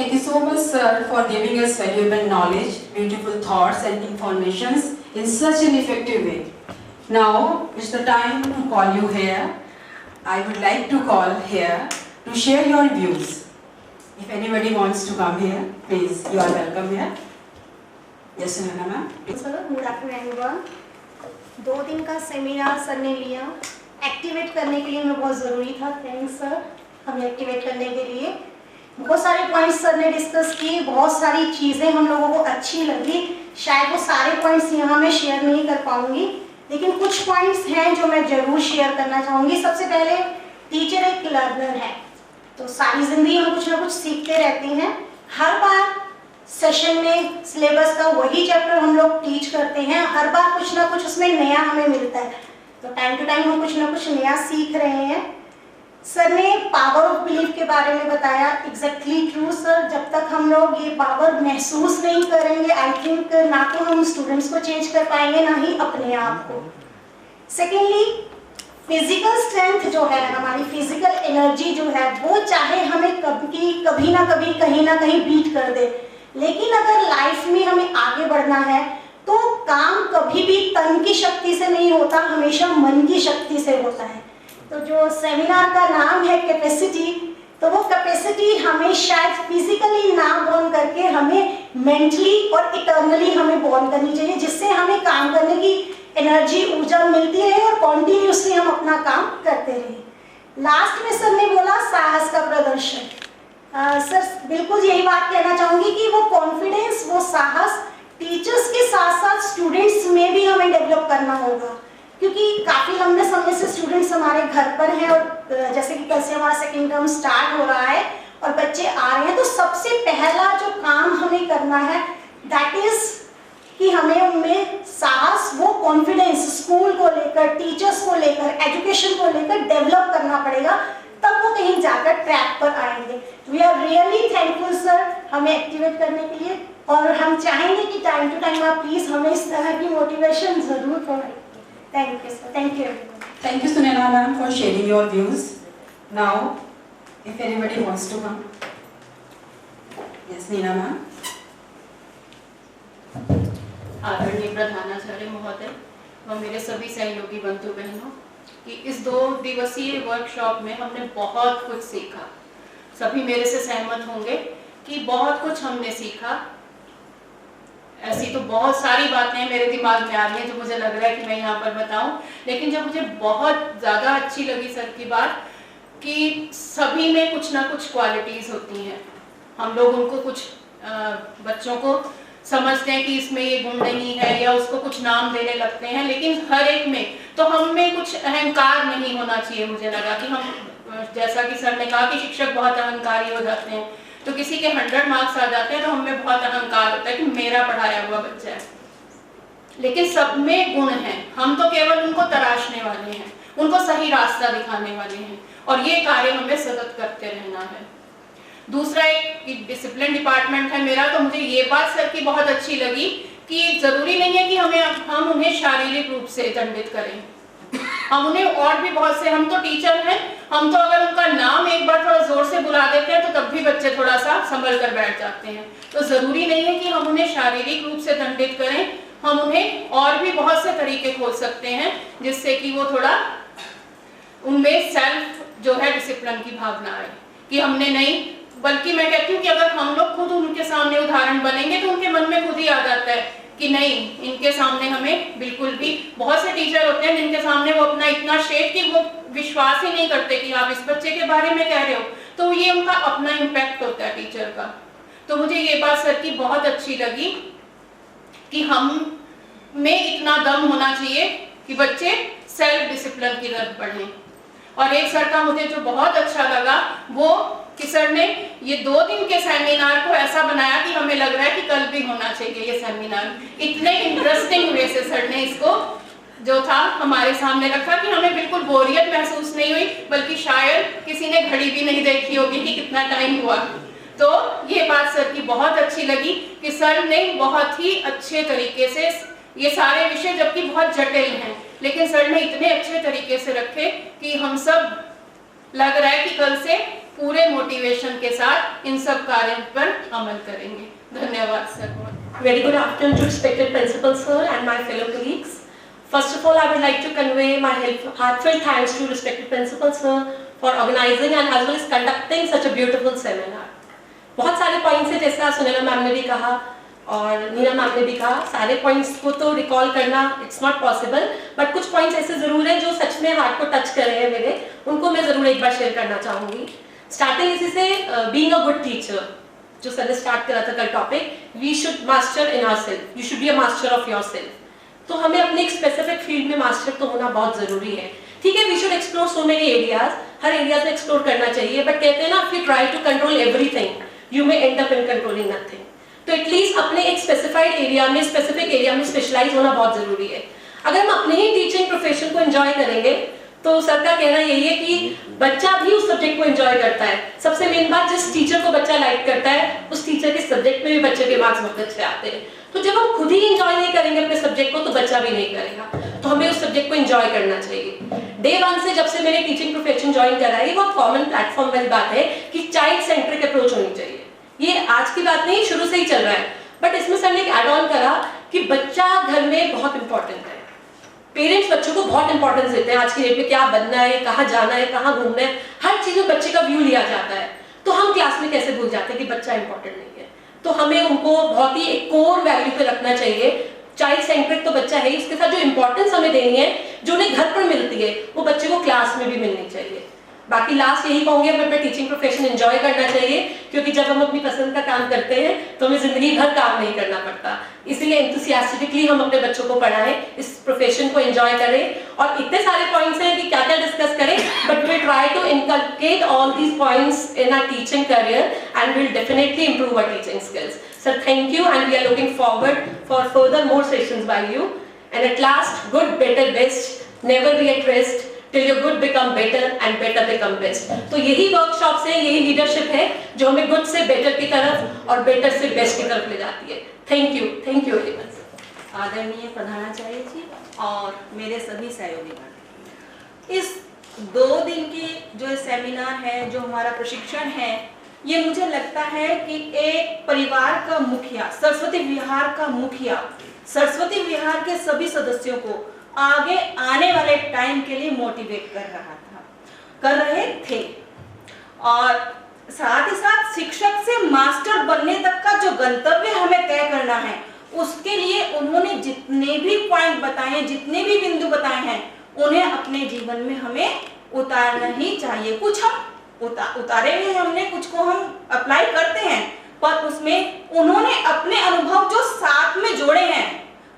Thank you so much, sir, for giving us valuable knowledge, beautiful thoughts and informations in such an effective way. Now, it's the time to call you here. I would like to call here to share your views. If anybody wants to come here, please, you are welcome here. Yes, Sunana ma'am. Sir, good afternoon everyone. 2 दिन का seminar sir ने लिया, activate करने के लिए हमें बहुत ज़रूरी था। थैंक्स सर, हमें एक्टिवेट करने के लिए। बहुत सारे पॉइंट्स सर ने डिस्कस किए, बहुत सारी चीज़ें हम लोगों को अच्छी लगी। शायद वो सारे पॉइंट्स यहाँ मैं शेयर नहीं कर पाऊँगी, लेकिन कुछ पॉइंट्स हैं जो मैं ज़रूर शेयर करना चाहूँगी। सबसे पहले, टीचर एक लर्नर है, तो सारी ज़िंदगी हम कुछ ना कुछ सीखते रहते हैं। हर बार सेशन में सिलेबस का वही चैप्टर हम लोग टीच करते हैं, हर बार कुछ ना कुछ उसमें नया हमें मिलता है, तो टाइम टू टाइम हम कुछ ना कुछ नया सीख रहे हैं। सर ने पावर ऑफ बिलीफ के बारे में बताया, एग्जैक्टली ट्रू सर। जब तक हम लोग ये पावर महसूस नहीं करेंगे, आई थिंक ना तो हम स्टूडेंट्स को चेंज कर पाएंगे, ना ही अपने आप को। सेकेंडली, फिजिकल स्ट्रेंथ जो है, हमारी फिजिकल एनर्जी जो है, वो चाहे हमें कभी ना कभी कहीं ना कहीं बीट कर दे, लेकिन अगर लाइफ में हमें आगे बढ़ना है तो काम कभी भी तन की शक्ति से नहीं होता, हमेशा मन की शक्ति से होता है। तो जो सेमिनार का नाम है कैपेसिटी, तो वो कैपेसिटी हमें शायद फिजिकली ना बॉर्न करके हमें मेंटली और इटर्नली हमें बॉर्न करनी चाहिए, जिससे हमें काम करने की एनर्जी, ऊर्जा मिलती रहे और कॉन्टिन्यूसली हम अपना काम करते रहे। लास्ट में सर ने बोला साहस का प्रदर्शन। सर बिल्कुल यही बात कहना चाहूँगी कि वो कॉन्फिडेंस, वो साहस टीचर्स के साथ साथ स्टूडेंट्स में भी हमें डेवलप करना होगा, क्योंकि काफ़ी लंबे समय से स्टूडेंट्स हमारे घर पर हैं और जैसे कि कल से हमारा सेकेंड टर्म स्टार्ट हो रहा है और बच्चे आ रहे हैं, तो सबसे पहला जो काम हमें करना है दैट इज़ कि हमें उनमें साहस, वो कॉन्फिडेंस स्कूल को लेकर, टीचर्स को लेकर, एजुकेशन को लेकर डेवलप करना पड़ेगा, तब वो कहीं जाकर ट्रैक पर आएंगे। We are really thankful sir हमें एक्टिवेट करने के लिए, और हम चाहेंगे कि टाइम टू टाइम आप प्लीज़ हमें इस तरह की मोटिवेशन ज़रूर प्रोवाइड करें। Thank you sir, thank you. Thank you, Sunana ma'am, for sharing your views. Now, if anybody wants to come. Yes, Neena ma'am. आदरणीय प्रधानाचार्य महोदय व मेरे सभी सहयोगी बंधु बहनों, कि इस 2 दिवसीय वर्कशॉप में हमने बहुत कुछ सीखा। सभी मेरे से सहमत होंगे कि बहुत कुछ हमने सीखा। ऐसी तो बहुत सारी बातें मेरे दिमाग में आ रही हैं जो मुझे लग रहा है कि मैं यहाँ पर बताऊं, लेकिन जब मुझे बहुत ज़्यादा अच्छी लगी सर की बात कि सभी में कुछ ना कुछ क्वालिटीज़ होती हैं। हम लोग उनको कुछ बच्चों को समझते हैं कि इसमें ये गुण नहीं है या उसको कुछ नाम देने लगते हैं, लेकिन हर एक में तो हम में कुछ अहंकार नहीं होना चाहिए। मुझे लगा कि हम, जैसा कि सर ने कहा कि शिक्षक बहुत अहंकारी हो जाते हैं, तो किसी के 100 मार्क्स आ जाते हैं तो हमें बहुत अहंकार होता है कि मेरा पढ़ाया हुआ बच्चा है, लेकिन सब में गुण हैं। हम तो केवल उनको तराशने वाले हैं, उनको सही रास्ता दिखाने वाले हैं, और ये कार्य हमें सतत करते रहना है। दूसरा एक डिसिप्लिन डिपार्टमेंट है मेरा, तो मुझे ये बात सर की बहुत अच्छी लगी कि जरूरी नहीं है कि हम उन्हें शारीरिक रूप से दंडित करें, हम उन्हें और भी बहुत से, हम तो टीचर हैं, हम तो अगर उनका नाम एक बार थोड़ा जोर से बुला देते हैं तो तब भी बच्चे थोड़ा सा संभल कर बैठ जाते हैं। तो जरूरी नहीं है कि हम उन्हें शारीरिक रूप से दंडित करें, हम उन्हें और भी बहुत से तरीके खोज सकते हैं जिससे कि वो थोड़ा उनमें सेल्फ जो है डिसिप्लिन की भावना आए कि हमने नहीं, बल्कि मैं कहती हूँ कि अगर हम लोग खुद उनके सामने उदाहरण बनेंगे तो उनके मन में खुद ही आ जाता है कि नहीं, इनके सामने हमें बिल्कुल भी, बहुत से टीचर होते हैं जिनके सामने वो अपना इतना शेड कि वो विश्वास ही नहीं करते कि आप इस बच्चे के बारे में कह रहे हो, तो ये उनका अपना इम्पैक्ट होता है टीचर का। तो मुझे ये बात सर की बहुत अच्छी लगी कि हम में इतना दम होना चाहिए कि बच्चे सेल्फ डिसिप्लिन की तरफ बढ़ें। और एक सर का मुझे जो बहुत अच्छा लगा वो कि सर ने ये 2 दिन के सेमिनार को ऐसा बनाया कि हमें लग रहा है कि कल भी होना चाहिए ये सेमिनार। इतने इंटरेस्टिंग वे से सर ने इसको जो था हमारे सामने रखा कि हमें बिल्कुल बोरियत महसूस नहीं हुई, बल्कि शायद किसी ने घड़ी भी नहीं देखी होगी कि कितना टाइम हुआ। तो ये बात सर की बहुत अच्छी लगी कि सर ने बहुत ही अच्छे तरीके से ये सारे विषय, जबकि बहुत जटिल हैं, लेकिन सर ने इतने अच्छे तरीके से रखे कि हम सब लग रहा है कि कल से पूरे मोटिवेशन के साथ इन सब कार्यों पर अमल करेंगे। धन्यवाद sir. Very good afternoon to respected principal sir and my fellow colleagues. First of all, I would like to convey my heartfelt thanks to respected principal sir for organizing and as well as conducting such a beautiful seminar. बहुत सारे points हैं जैसा Sunaina ma'am ने भी कहा और Neena ma'am ने भी कहा, सारे पॉइंट्स को तो रिकॉल करना इट्स नॉट पॉसिबल, बट कुछ पॉइंट्स ऐसे जरूर हैं जो सच में हार्ट को टच कर रहे हैं मेरे, उनको मैं जरूर एक बार शेयर करना चाहूंगी। स्टार्टिंग इसी से बीइंग अ गुड टीचर, जो सर ने स्टार्ट करा था कल topic, we should master in ourselves, you should be a master of yourself. तो हमें अपने एक स्पेसिफिक फील्ड में मास्टर तो होना बहुत जरूरी है। ठीक है, we should explore so many areas, हर एरिया में एक्सप्लोर करना चाहिए, बट कहते हैं ना, if you try to control everything you may end up in controlling nothing. तो एटलीस्ट अपने एक स्पेसिफाइड एरिया में, स्पेसिफिक एरिया में स्पेशलाइज होना बहुत जरूरी है। अगर हम अपने ही टीचिंग प्रोफेशन को एंजॉय करेंगे तो सर का कहना यही है कि बच्चा भी उस सब्जेक्ट को एंजॉय करता है। सबसे मेन बात, जिस टीचर को बच्चा लाइक करता है उस टीचर के सब्जेक्ट में भी बच्चे के मार्क्स बहुत अच्छे आते हैं। तो जब हम खुद ही एंजॉय नहीं करेंगे अपने सब्जेक्ट को तो बच्चा भी नहीं करेगा। तो हमें उस सब्जेक्ट को एंजॉय करना चाहिए। डे 1 से जब से मैंने टीचिंग प्रोफेशन ज्वाइन करा है, बहुत कॉमन प्लेटफॉर्म वाली बात है कि चाइल्ड सेंट्रिक अप्रोच होनी चाहिए। ये आज की बात नहीं, शुरू से ही चल रहा है, बट इसमें सर ने एक एड ऑन करा कि बच्चा घर में बहुत इंपॉर्टेंट है। पेरेंट्स बच्चों को बहुत इंपॉर्टेंस देते हैं। आज की डेट में क्या बनना है, कहाँ जाना है, कहाँ घूमना है, हर चीज में बच्चे का व्यू लिया जाता है। तो हम क्लास में कैसे भूल जाते हैं कि बच्चा इंपॉर्टेंट नहीं है। तो हमें उनको बहुत ही एक कोर वैल्यू पे रखना चाहिए। चाइल्ड सेंट्रिक तो बच्चा है, इसके साथ जो इंपॉर्टेंस हमें देनी है, जो उन्हें घर पर मिलती है, वो बच्चे को क्लास में भी मिलनी चाहिए। बाकी लास्ट यही कहूंगी, हमें अपना टीचिंग प्रोफेशन एंजॉय करना चाहिए, क्योंकि जब हम अपनी पसंद का काम करते हैं तो हमें जिंदगी भर काम नहीं करना पड़ता। इसलिए एंथुसियास्टिकली हम अपने बच्चों को पढ़ाएं, इस प्रोफेशन को एंजॉय करें। और इतने सारे पॉइंट्स हैं कि क्या क्या डिस्कस करें, but we try to inculcate all these points in our teaching career and will definitely improve our teaching skills. Sir, thank you and we are looking forward for further more sessions by you. And at last, good better best, never be at rest till your good become better and better become best। तो यही workshops है, यही leadership है जो हमें good से better की तरफ और बेटर से बेस्ट की तरफ ले जाती है। Thank you very much. आदरणीय प्रधानाचार्य जी और मेरे सभी सहयोगी, इस 2 दिन की जो सेमिनार है, जो हमारा प्रशिक्षण है, ये मुझे लगता है कि एक परिवार का मुखिया, सरस्वती विहार का मुखिया, सरस्वती विहार के सभी सदस्यों को आगे आने वाले टाइम के लिए मोटिवेट कर रहे थे। और साथ ही साथ शिक्षक से मास्टर बनने तक का जो गंतव्य हमें तय करना है, उसके लिए उन्होंने जितने भी पॉइंट बताए हैं, जितने भी बिंदु बताए हैं, उन्हें अपने जीवन में हमें उतारना ही चाहिए। कुछ हम उतारे हुए हमने, कुछ को हम अप्लाई करते हैं, पर उसमें उन्होंने अपने अनुभव जो साथ में जोड़े हैं,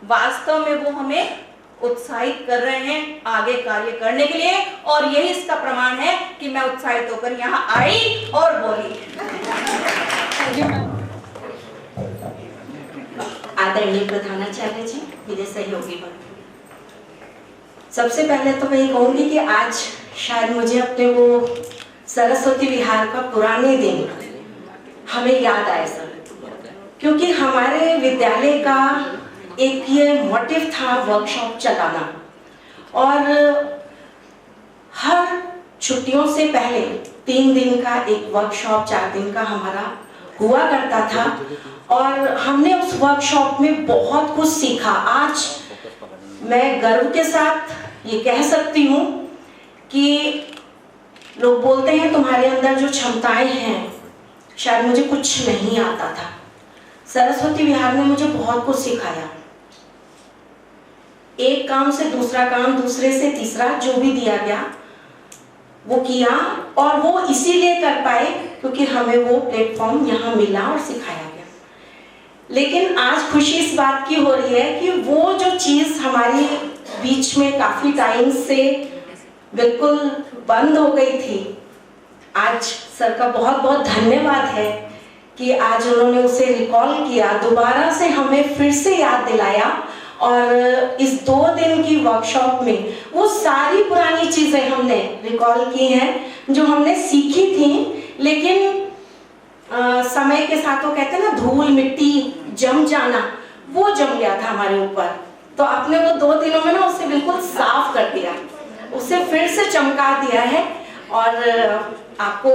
वास्तव में वो हमें उत्साहित कर रहे हैं आगे कार्य करने के लिए। और यही इसका प्रमाण है कि मैं उत्साहित होकर यहाँ आई और बोली। आदरणीय प्रधानाचार्य जी, मेरे सहयोगी बन, सबसे पहले तो मैं ये कहूंगी कि आज शायद मुझे अपने वो सरस्वती विहार का पुराने दिन हमें याद आए सर, क्योंकि हमारे विद्यालय का एक ये मोटिव था वर्कशॉप चलाना। और हर छुट्टियों से पहले 3 दिन का एक वर्कशॉप, 4 दिन का हमारा हुआ करता था। और हमने उस वर्कशॉप में बहुत कुछ सीखा। आज मैं गर्व के साथ ये कह सकती हूँ कि लोग बोलते हैं तुम्हारे अंदर जो क्षमताएं हैं, शायद मुझे कुछ नहीं आता था। सरस्वती विहार ने मुझे बहुत कुछ सिखाया। एक काम से दूसरा काम, दूसरे से तीसरा, जो भी दिया गया वो किया। और वो इसीलिए कर पाए क्योंकि हमें वो प्लेटफॉर्म यहाँ मिला और सिखाया गया। लेकिन आज खुशी इस बात की हो रही है कि वो जो चीज़ हमारी बीच में काफ़ी टाइम से बिल्कुल बंद हो गई थी, आज सर का बहुत बहुत धन्यवाद है कि आज उन्होंने उसे रिकॉल किया, दोबारा से हमें फिर से याद दिलाया। और इस 2 दिन की वर्कशॉप में वो सारी पुरानी चीज़ें हमने रिकॉल की हैं जो हमने सीखी थी। लेकिन समय के साथ वो कहते हैं ना, धूल मिट्टी जम जाना, वो जम गया था हमारे ऊपर। तो आपने वो 2 दिनों में ना उसे बिल्कुल साफ कर दिया, उसे फिर से चमका दिया है। और आपको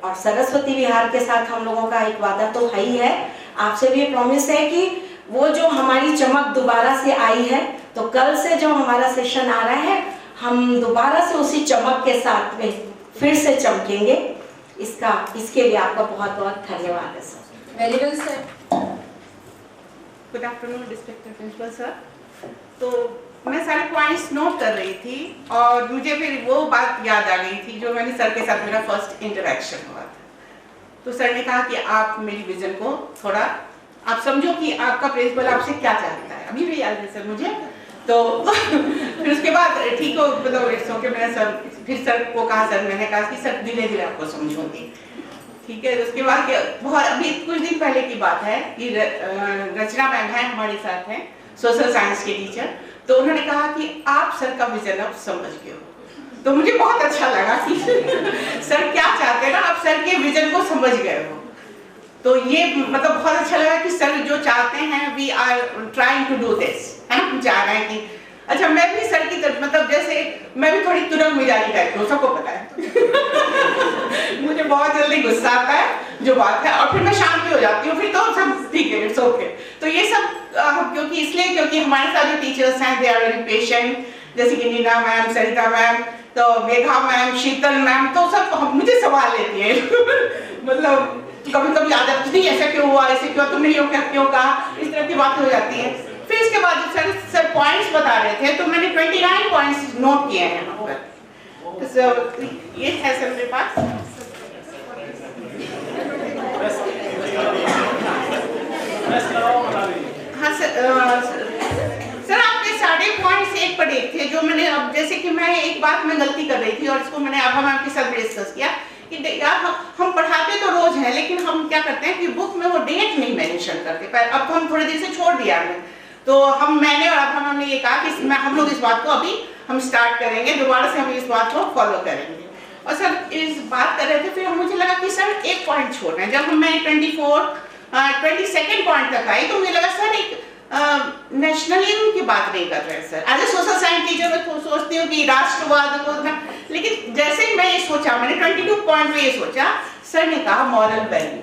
और सरस्वती विहार के साथ हम लोगों का एक वादा तो है ही है, आपसे भी प्रॉमिस है कि वो जो हमारी चमक दोबारा से आई है, तो कल से जो हमारा सेशन आ रहा है हम दोबारा से उसी चमक के साथ में फिर से चमकेंगे। इसके लिए आपका बहुत बहुत धन्यवाद है sir. Very well said. Good afternoon respected principal sir. तो मैं सारे पॉइंट्स नोट कर रही थी और मुझे फिर वो बात याद आ गई थी जो मैंने सर के साथ मेरा फर्स्ट इंटरेक्शन हुआ था। तो सर ने कहा कि आप मेरी विजन को थोड़ा आप समझो कि आपका प्रिंसिपल आपसे क्या चाहता है, अभी भी याद है सर मुझे। तो फिर उसके बाद ठीक हो मतलब इट्स ओके, मैंने सर फिर सर को कहा, सर मैंने कहा कि सर धीरे धीरे आपको समझूंगी, ठीक है। उसके बाद बहुत अभी कुछ दिन पहले की बात है कि रचना मैम है हमारे साथ हैं, सोशल साइंस के टीचर। तो उन्होंने कहा कि आप सर का विजन अब समझ गए हो। तो मुझे बहुत अच्छा लगा कि सर क्या चाहते हैं ना, आप सर के विजन को समझ गए हो। तो ये मतलब बहुत अच्छा लगा कि सर जो चाहते हैं we are trying to do this, है ना, चाह रहे हैं कि अच्छा मैं भी सर की तरफ मतलब जैसे मैं भी थोड़ी तुरंत मिजाजी टाइप हूँ, सबको पता है मुझे बहुत जल्दी गुस्सा आता है जो बात है, और फिर मैं शांत भी हो जाती हूँ, फिर तो सब ठीक है, इट्स ओके। तो ये सब क्योंकि हमारे साथ जो टीचर्स हैं दे आर वेरी पेशेंट, जैसे कि नीना मैम, सरिता मैम, तो मेघा मैम, शीतल मैम, तो सब मुझे सवाल लेती है मतलब कभी कभी आदत नहीं, ऐसा क्यों हुआ, ऐसे क्यों, तुमने क्यों कहा, इस तरह की बातें हो जाती है। फिर इसके बाद जब सर पॉइंट्स बता रहे थे तो मैंने 29 पॉइंट्स नोट किए हैं यहाँ पर। तो ये है सर मेरे पास। हाँ सर आपने सारे पॉइंट्स एक पर एक थे जो मैंने, अब जैसे कि मैं एक बात में गलती कर रही थी और इसको मैंने अब मैम के साथ भी डिस्कस किया कि यार हम पढ़ाते तो रोज हैं, लेकिन हम क्या करते हैं कि बुक में वो डेट नहीं मेंशन करते। पर अब तो हम थोड़े दिन से छोड़ दिया हमने, तो मैंने और अब हमने ये कहा कि हम लोग इस बात को अभी हम स्टार्ट करेंगे, दोबारा से हम इस बात को फॉलो करेंगे। और सर इस बात कर रहे थे, फिर मुझे लगा कि सर एक पॉइंट छोड़ रहे हैं। जब मैं 22nd पॉइंट तक आई तो मुझे लगा सर एक नेशनलिज्म की बात नहीं कर रहे हैं sir. As a social science teacher मैं सोचती हूँ कि राष्ट्रवाद को, लेकिन जैसे ही मैं ये सोचा, मैंने 22 पॉइंट में ये सोचा, सर ने कहा moral value,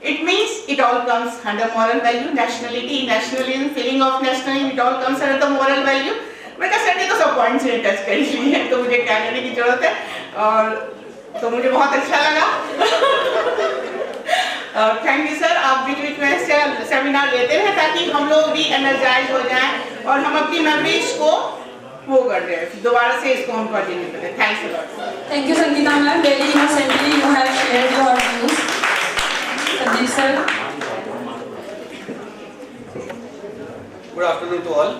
it means it all comes under moral value, nationality, nationalism, feeling of nationalism, it all comes under the moral value। मैं कहा सर ने तो सब पॉइंट्स ही टच कर लिए हैं, तो मुझे क्या करने की जरूरत है, और तो मुझे बहुत अच्छा लगा। थैंक यू सर, आप बीच में सेमिनार लेते हैं ताकि हम लोग भी एनर्जाइज हो जाएं और हम अपनी मेमोरीज को वो कर रहे हैं, दोबारा से इसको हम कंटिन्यू करें। Thanks a lot. Thank you, Sangeeta ma'am. Very innocently you have shared your views. Sanjeev sir. Good afternoon to all.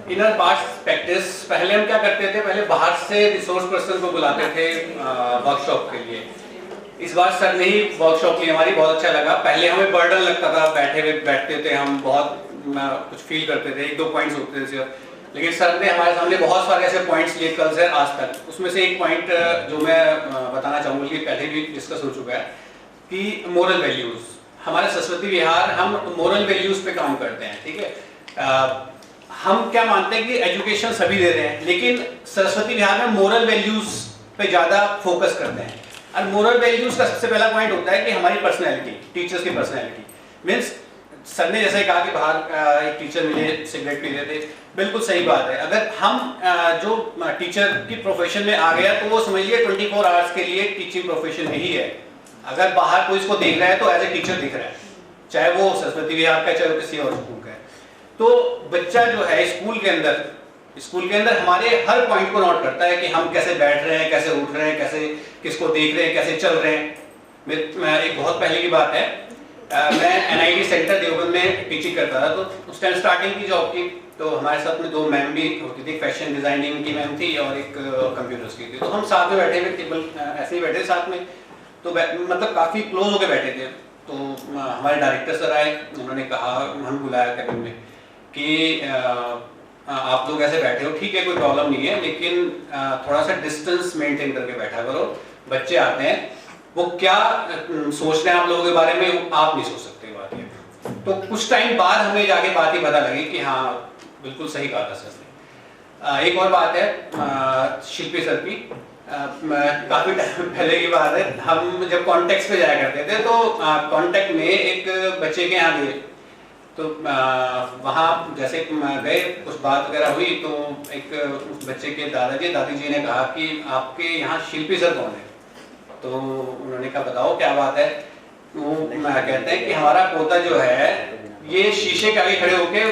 In our past practice, पहले हम क्या करते थे, पहले बाहर से रिसोर्स पर्सन को बुलाते थे वर्कशॉप के लिए। इस बार सर ने ही वर्कशॉप ली हमारी, बहुत अच्छा लगा। पहले हमें बर्डन लगता था, बैठते थे हम, बहुत कुछ फील करते थे, 1-2 पॉइंट्स होते थे, लेकिन सर ने हमारे सामने बहुत सारे ऐसे पॉइंट्स लिए कल से आज तक। उसमें से एक पॉइंट जो मैं बताना चाहूँगी, कि पहले भी डिस्कस हो चुका है, कि मोरल वैल्यूज। हमारे सरस्वती विहार हम मोरल वैल्यूज पे काम करते हैं, ठीक है। हम क्या मानते हैं कि एजुकेशन सभी दे रहे हैं, लेकिन सरस्वती विहार में मोरल वैल्यूज पे ज़्यादा फोकस करते हैं। और मोरल वैल्यूज का सबसे पहला पॉइंट होता है कि हमारी पर्सनैलिटी, टीचर्स की पर्सनैलिटी। मीन्स सर ने जैसे कहा कि बाहर एक टीचर मिले, सिगरेट पी रहे थे, बिल्कुल सही बात है। अगर हम जो टीचर की प्रोफेशन में आ गया तो वो समझिए 24 आवर्स के लिए टीचिंग प्रोफेशन ही है। अगर बाहर कोई इसको देख रहा है तो एज ए टीचर दिख रहा है, चाहे वो सरस्वती विहार का, चाहे वो किसी और स्कूल का है। तो बच्चा जो है स्कूल के अंदर हमारे हर पॉइंट को नोट करता है कि हम कैसे बैठ रहे हैं, कैसे उठ रहे हैं, कैसे किसको देख रहे हैं, कैसे चल रहे हैं। एक बहुत पहले की बात है, मैं NIT सेंटर देवबंद में टीचिंग करता था, तो उस टाइम स्टार्टिंग की जॉब की, तो हमारे साथ में 2 मैम भी होती थी, फैशन डिजाइनिंग की मैम थी और एक कंप्यूटर्स की थी। तो हम साथ में बैठे हुए टेबल ऐसे ही बैठे साथ में, तो मतलब काफ़ी क्लोज होकर बैठे थे। तो हमारे डायरेक्टर सर आए, उन्होंने कहा, हम बुलाया कैबिन में कि आप लोग ऐसे बैठे हो, ठीक है, कोई प्रॉब्लम नहीं है, लेकिन थोड़ा सा डिस्टेंस मेंटेन करके बैठा करो। बच्चे आते हैं, वो क्या सोच रहे हैं आप लोगों के बारे में, आप नहीं सोच सकते बात ये। तो कुछ टाइम बाद हमें जाके बात ही पता लगी कि हाँ बिल्कुल सही कहा था सर ने। एक और बात है शिल्पी सर की, काफी टाइम पहले की बात है, हम जब कॉन्टेक्ट पे जाया करते थे तो कॉन्टेक्ट में एक बच्चे के यहाँ गए, तो वहाँ जैसे गए कुछ बात वगैरह हुई, तो एक उस बच्चे के दादाजी दादी जी ने कहा कि आपके यहाँ शिल्पी सर कौन है, तो उन्होंने कहा बताओ क्या बात है। वो कहते हैं कि हमारा पोता जो है ये शीशे के आगे खड़े होके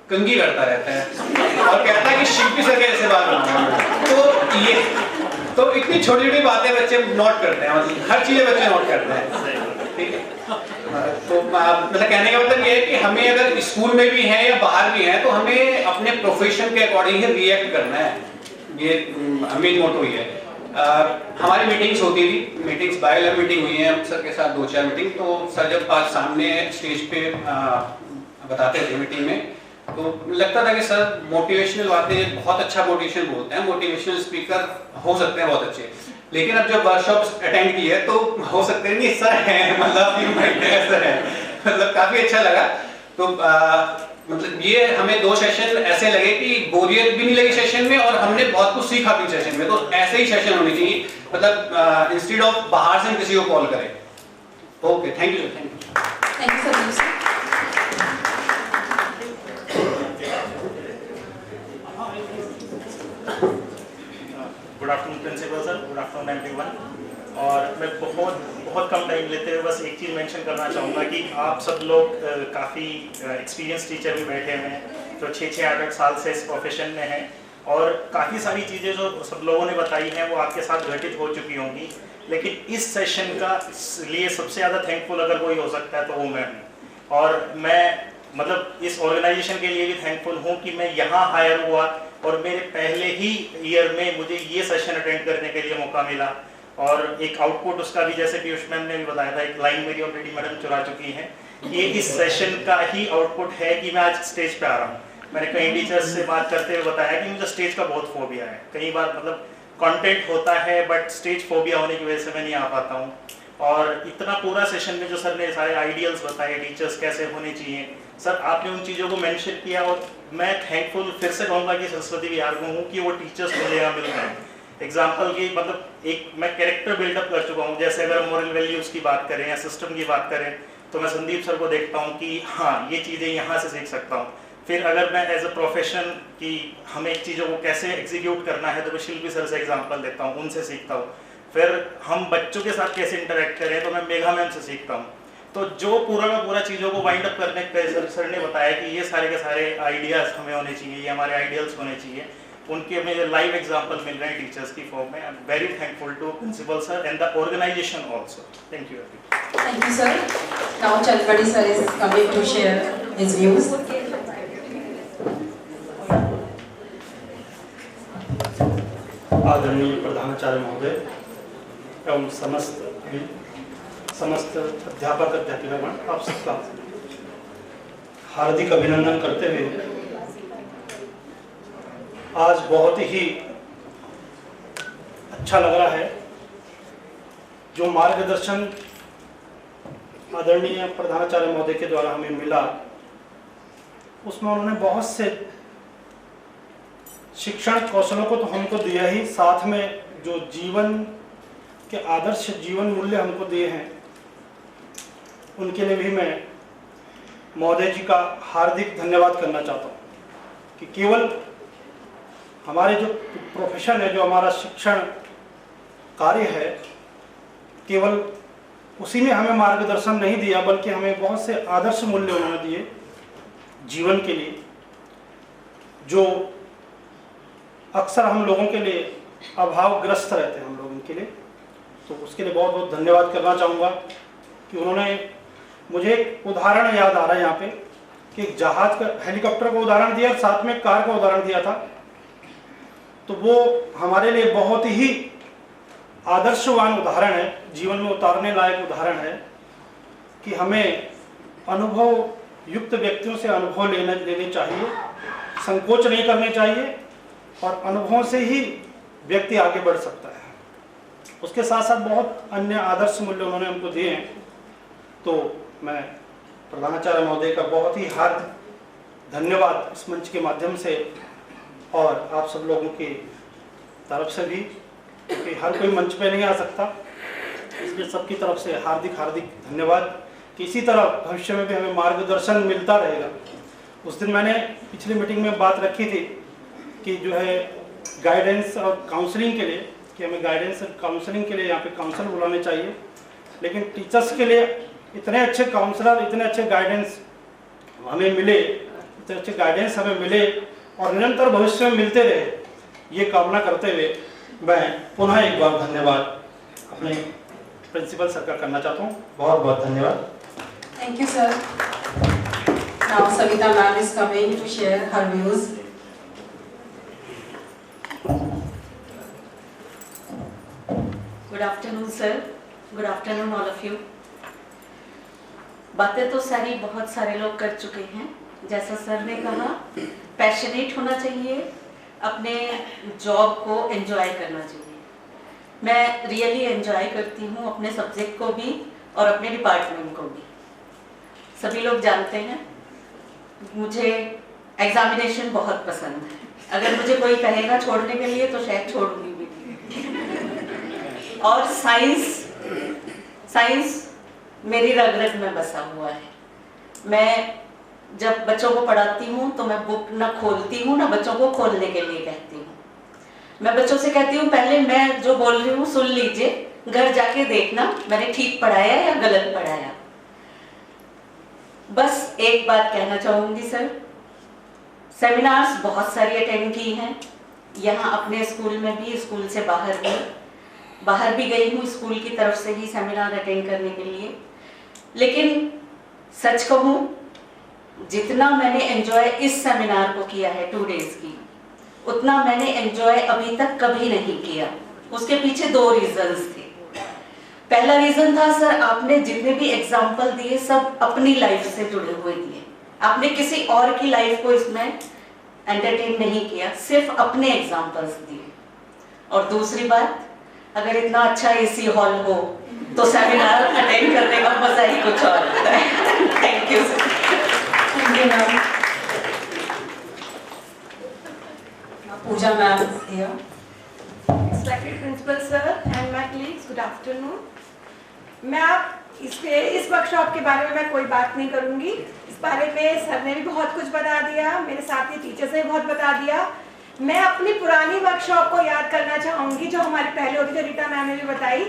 कंघी करता रहता है और कहता है कि शिल्पी सर के ऐसे बात करते। तो ये तो इतनी छोटी छोटी बातें बच्चे नोट करते हैं, मतलब हर चीजें बच्चे नोट करते हैं, ठीक है। तो मतलब कहने का मतलब ये है कि हमें अगर स्कूल में भी है या बाहर भी है तो हमें अपने प्रोफेशन के अकॉर्डिंग ही रिएक्ट करना है, ये मेन मोटो ही है। हमारी मीटिंग्स होती थी, मीटिंग्स बायोलर मीटिंग हुई है सर के साथ 2-4 मीटिंग, तो सर जब आज सामने स्टेज पे बताते थे मीटिंग में, तो लगता था कि सर मोटिवेशनल बातें बहुत अच्छा मोटिवेशन बोलते हैं, मोटिवेशनल स्पीकर हो सकते हैं बहुत अच्छे, लेकिन अब जब वर्कशॉप अटेंड की है तो हो सकते नहीं सर हैं, मतलब सर है, मतलब काफी अच्छा लगा। तो मतलब ये हमें 2 सेशन ऐसे लगे कि बोरियत भी नहीं लगी सेशन में और हमने बहुत कुछ सीखा भी सेशन में, तो ऐसे ही सेशन होनी चाहिए, मतलब इंस्टेड ऑफ बाहर से हम किसी को कॉल करें। Okay, thank you sir, Thank you so much, sir. Good afternoon principal sir, good afternoon everyone. और मैं बहुत कम टाइम लेते हुए बस एक चीज़ मेंशन करना चाहूँगा कि आप सब लोग काफ़ी एक्सपीरियंस टीचर भी बैठे हुए हैं जो 6-8 साल से इस प्रोफेशन में हैं, और काफ़ी सारी चीज़ें जो सब लोगों ने बताई हैं वो आपके साथ घटित हो चुकी होंगी, लेकिन इस सेशन का लिए सबसे ज़्यादा थैंकफुल अगर कोई हो सकता है तो वो मैं हूँ। और मैं मतलब इस ऑर्गेनाइजेशन के लिए भी थैंकफुल हूँ कि मैं यहाँ हायर हुआ और मेरे पहले ही ईयर में मुझे ये सेशन अटेंड करने के लिए मौका मिला, और एक आउटपुट उसका भी जैसे पीयूष मैम ने भी बताया था, एक लाइन मेरी ऑलरेडी मैडम चुरा चुकी है, ये इस सेशन का ही आउटपुट है कि मैं आज स्टेज पे आ रहा हूँ। मैंने कई टीचर्स से बात करते हुए बताया कि मुझे स्टेज का बहुत फोबिया है, कई बार मतलब कंटेंट होता है बट स्टेज फोबिया होने की वजह से मैं नहीं आ पाता हूँ। और इतना पूरा सेशन में जो सर ने सारे आइडियल्स बताए, टीचर्स कैसे होने चाहिए, सर आपने उन चीज़ों को मेंशन किया, और मैं थैंकफुल फिर से कहूँगा कि सरस्वती विहार को हूँ कि वो टीचर्स मुझे यहाँ मिल रहे हैं। एग्जाम्पल की मतलब एक मैं कैरेक्टर बिल्डअप कर चुका हूँ, जैसे अगर मॉरल वैल्यूज़ की बात करें या सिस्टम की बात करें तो मैं संदीप सर को देखता हूँ कि हाँ ये चीज़ें यहाँ से सीख सकता हूँ। फिर अगर मैं एज अ प्रोफेशन कि हमें चीज़ों को कैसे एग्जीक्यूट करना है तो मैं शिल्पी सर से एग्जाम्पल देता हूँ, उनसे सीखता हूँ। फिर हम बच्चों के साथ कैसे इंटरेक्ट करें तो मैं मेघा मैम से सीखता हूँ। तो जो पूरा का पूरा चीज़ों को वाइंड अप करने के सर ने बताया कि ये सारे के सारे आइडियाज़ हमें होने चाहिए, ये हमारे आइडियल्स होने चाहिए, उनके मुझे लाइव एग्जांपल मिल रहे हैं टीचर्स की फॉर्म में। I am very thankful to principal sir and the organization also. Thank you. Thank you, sir. Now Chalpati sir is coming to share his views. आदरणीय प्रधानाचार्य महोदय एवं समस्त अध्यापक अध्यापिकागण, आप सबका हार्दिक अभिनंदन करते हुए आज बहुत ही अच्छा लग रहा है। जो मार्गदर्शन आदरणीय प्रधानाचार्य महोदय के द्वारा हमें मिला उसमें उन्होंने बहुत से शिक्षण कौशलों को तो हमको दिया ही, साथ में जो जीवन के आदर्श जीवन मूल्य हमको दिए हैं उनके लिए भी मैं महोदय जी का हार्दिक धन्यवाद करना चाहता हूँ कि केवल हमारे जो प्रोफेशन है, जो हमारा शिक्षण कार्य है, केवल उसी में हमें मार्गदर्शन नहीं दिया बल्कि हमें बहुत से आदर्श मूल्य उन्होंने दिए जीवन के लिए, जो अक्सर हम लोगों के लिए अभावग्रस्त रहते हैं हम लोगों के लिए। तो उसके लिए बहुत बहुत धन्यवाद करना चाहूँगा कि उन्होंने मुझे एक उदाहरण याद आ रहा है यहाँ पे कि एक जहाज का, हेलीकॉप्टर का उदाहरण दिया और साथ में कार का उदाहरण दिया था। तो वो हमारे लिए बहुत ही आदर्शवान उदाहरण है, जीवन में उतारने लायक उदाहरण है कि हमें अनुभव युक्त व्यक्तियों से अनुभव लेने चाहिए, संकोच नहीं करने चाहिए और अनुभवों से ही व्यक्ति आगे बढ़ सकता है। उसके साथ साथ बहुत अन्य आदर्श मूल्य उन्होंने हमको दिए हैं। तो मैं प्रधानाचार्य महोदय का बहुत ही हार्दिक धन्यवाद इस मंच के माध्यम से और आप सब लोगों की तरफ से भी, क्योंकि हर कोई मंच पे नहीं आ सकता, इसलिए सबकी तरफ से हार्दिक धन्यवाद कि इसी तरह भविष्य में भी हमें मार्गदर्शन मिलता रहेगा। उस दिन मैंने पिछली मीटिंग में बात रखी थी कि जो है गाइडेंस और काउंसलिंग के लिए, कि हमें गाइडेंस और काउंसलिंग के लिए यहाँ पे काउंसलर बुलाने चाहिए, लेकिन टीचर्स के लिए इतने अच्छे काउंसलर, इतने अच्छे गाइडेंस हमें मिले, इतने अच्छे गाइडेंस हमें मिले और निरंतर भविष्य में मिलते रहे, ये कामना करते हुए मैं पुनः एक बार धन्यवाद अपने प्रिंसिपल सर का करना चाहता हूँ। बहुत बहुत धन्यवाद। Thank you, sir. Now Savita ma'am is coming to share her views. Good afternoon sir, good afternoon all of you. बातें तो सारी बहुत सारे लोग कर चुके हैं। जैसा सर ने कहा, पैशनेट होना चाहिए, अपने जॉब को एंजॉय करना चाहिए। मैं रियली एंजॉय करती हूँ अपने सब्जेक्ट को भी और अपने डिपार्टमेंट को भी। सभी लोग जानते हैं मुझे एग्जामिनेशन बहुत पसंद है। अगर मुझे कोई कहेगा छोड़ने के लिए तो शायद छोड़ूंगी भी। और साइंस मेरी रग-रग में बसा हुआ है। मैं जब बच्चों को पढ़ाती हूँ तो मैं बुक ना खोलती हूँ ना बच्चों को खोलने के लिए कहती हूँ। मैं बच्चों से कहती हूँ पहले मैं जो बोल रही हूँ सुन लीजिए, घर जाके देखना मैंने ठीक पढ़ाया या गलत पढ़ाया। बस एक बात कहना चाहूँगी सर, सेमिनार्स बहुत सारी अटेंड की हैं, यहाँ अपने स्कूल में भी, स्कूल से बाहर भी गई हूँ स्कूल की तरफ से ही सेमिनार अटेंड करने के लिए। लेकिन सच कहूँ, जितना मैंने एंजॉय इस सेमिनार को किया है 2 डेज की, उतना मैंने एंजॉय अभी तक कभी नहीं किया। उसके पीछे 2 रीजंस थे। पहला रीजन था सर, आपने जितने भी एग्जाम्पल दिए सब अपनी लाइफ से जुड़े हुए दिए। आपने किसी और की लाइफ को इसमें एंटरटेन नहीं किया, सिर्फ अपने एग्जाम्पल्स दिए। और दूसरी बात, अगर इतना अच्छा एसी हॉल हो तो सेमिनार अटेंड करने का मजा ही कुछ और होता है। Thank you sir. Thank you, ma'am. Pooja ma'am is here. Respected principal sir and my colleagues, good afternoon. मैं आप इस वर्कशॉप के बारे में मैं कोई बात नहीं करूंगी। इस बारे में सर ने भी बहुत कुछ बता दिया, मेरे साथ ही टीचर्स ने बहुत बता दिया। मैं अपनी पुरानी वर्कशॉप को याद करना चाहूंगी जो हमारी पहले होती थी, रीटा मैम ने भी बताई।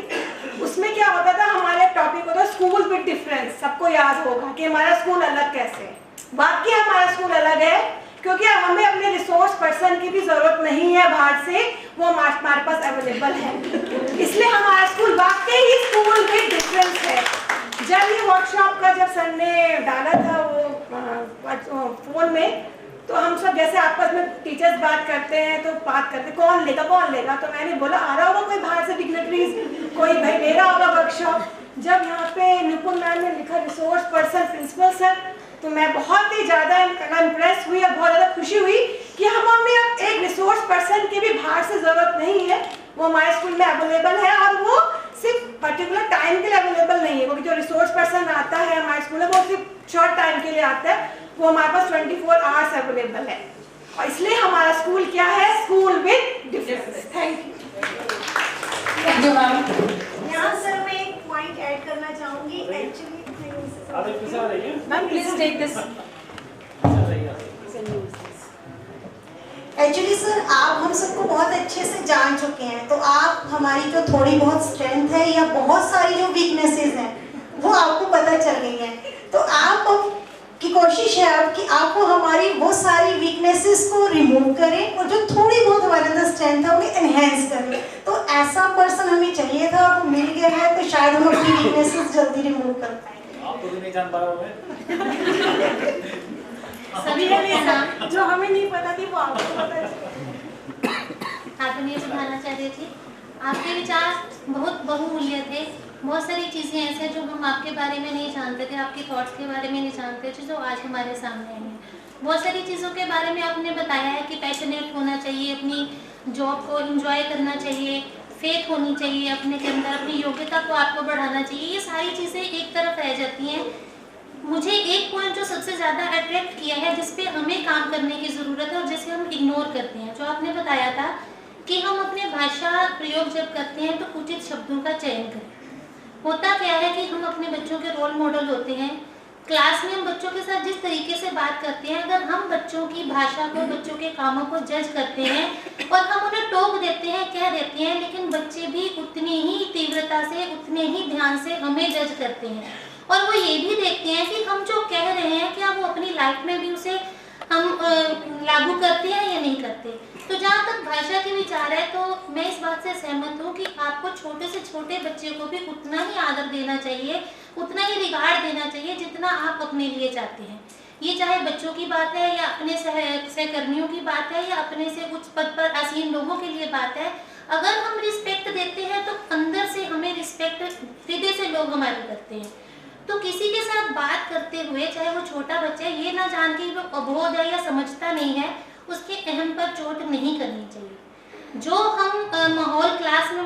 उसमें क्या होता था, हमारे टॉपिक होता स्कूल विद डिफरेंस। सबको याद होगा कि हमारा स्कूल अलग कैसे है। वाकई हमारा स्कूल अलग है क्योंकि हमें अपने रिसोर्स पर्सन की भी जरूरत नहीं है बाहर से, वो हमारे पास अवेलेबल है। इसलिए हमारा स्कूल वाकई ही स्कूल विद डिफरेंस है। जब ये वर्कशॉप का जब सर ने डाला था वो फोन में, तो हम सब जैसे आपस में टीचर्स बात करते हैं तो बात करते कौन लेगा, तो मैंने बोला आ रहा होगा कोई बाहर से डिग्नेटरीज, कोई भाई ले रहा होगा वर्कशॉप। जब यहाँ पे निपुण मैम ने लिखा रिसोर्स पर्सन प्रिंसिपल सर, तो मैं बहुत ही ज़्यादा इम्प्रेस हुई और बहुत ज़्यादा खुशी हुई कि हमें अब एक रिसोर्स पर्सन की भी बाहर से ज़रूरत नहीं है, वो हमारे स्कूल में अवेलेबल है। और वो सिर्फ पर्टिकुलर टाइम के लिए अवेलेबल नहीं है, क्योंकि जो रिसोर्स पर्सन आता है हमारे स्कूल में वो सिर्फ शॉर्ट टाइम के लिए आता है, वो हमारे पास 24 आवर्स अवेलेबल है। और इसलिए हमारा स्कूल क्या है, school with difference. Thank you ma'am. यहाँ सर मैं एक पॉइंट ऐड करना चाहूँगी। Ma'am please take this. Actually sir आप हम सबको बहुत अच्छे से जान चुके हैं, तो आप हमारी जो थोड़ी बहुत स्ट्रेंथ है या बहुत सारी जो वीकनेसेस हैं वो आपको पता चल गई हैं। तो आप की कोशिश है अब कि आपको हमारी वो सारी वीकनेसेस को रिमूव करें और जो थोड़ी बहुत हमारे अंदर स्ट्रेंथ है उन्हें एनहेंस करें। तो ऐसा पर्सन हमें चाहिए था, वो मिल गया है, तो शायद हम अपनी वीकनेसेस जल्दी रिमूव कर पाएंगे। आपको भी नहीं जान पा रहा सभी जो हमें नहीं पता थी वो आपको पता है। आदरणीय प्रधानाचार्य जी, आपके विचार बहुत बहुमूल्य थे। बहुत सारी चीज़ें ऐसे जो हम आपके बारे में नहीं जानते थे, आपके थॉट्स के बारे में नहीं जानते थे, जो आज हमारे सामने हैं। बहुत सारी चीज़ों के बारे में आपने बताया है कि पैशनेट होना चाहिए, अपनी जॉब को एंजॉय करना चाहिए, फेथ होनी चाहिए अपने के अंदर, अपनी योग्यता को आपको बढ़ाना चाहिए। ये सारी चीज़ें एक तरफ रह जाती हैं, मुझे एक पॉइंट जो सबसे ज़्यादा अट्रैक्ट किया है, जिस पे हमें काम करने की ज़रूरत है और जिसे हम इग्नोर करते हैं, जो आपने बताया था कि हम अपने भाषा प्रयोग जब करते हैं तो उचित शब्दों का चयन करें। होता क्या है कि हम अपने बच्चों के रोल मॉडल होते हैं। क्लास में हम बच्चों के साथ जिस तरीके से बात करते हैं, अगर हम बच्चों की भाषा को, बच्चों के कामों को जज करते हैं और हम उन्हें टोक देते हैं, कह देते हैं, लेकिन बच्चे भी उतनी ही तीव्रता से, उतने ही ध्यान से हमें जज करते हैं और वो ये भी देखते हैं कि हम जो कह रहे हैं क्या वो अपनी लाइफ में भी उसे हम लागू करते हैं या नहीं करते। तो जहाँ तक भाषा के विचार है, तो मैं इस बात से सहमत हूँ कि आपको छोटे से छोटे बच्चे को भी उतना ही आदर देना चाहिए, उतना ही रिगार्ड देना चाहिए जितना आप अपने लिए चाहते हैं। ये चाहे बच्चों की बात है या अपने सहकर्मियों की बात है या अपने से उच्च पद पर आसीन लोगों के लिए बात है। अगर हम रिस्पेक्ट देते हैं तो अंदर से हमें रिस्पेक्ट हृदय से लोग हमारी करते हैं। तो किसी के साथ बात करते हुए, चाहे वो छोटा बच्चा है, ये ना जान के वो अबोध है या समझता नहीं है, उसके अहम पर चोट नहीं करनी चाहिए। जो हम माहौल क्लास में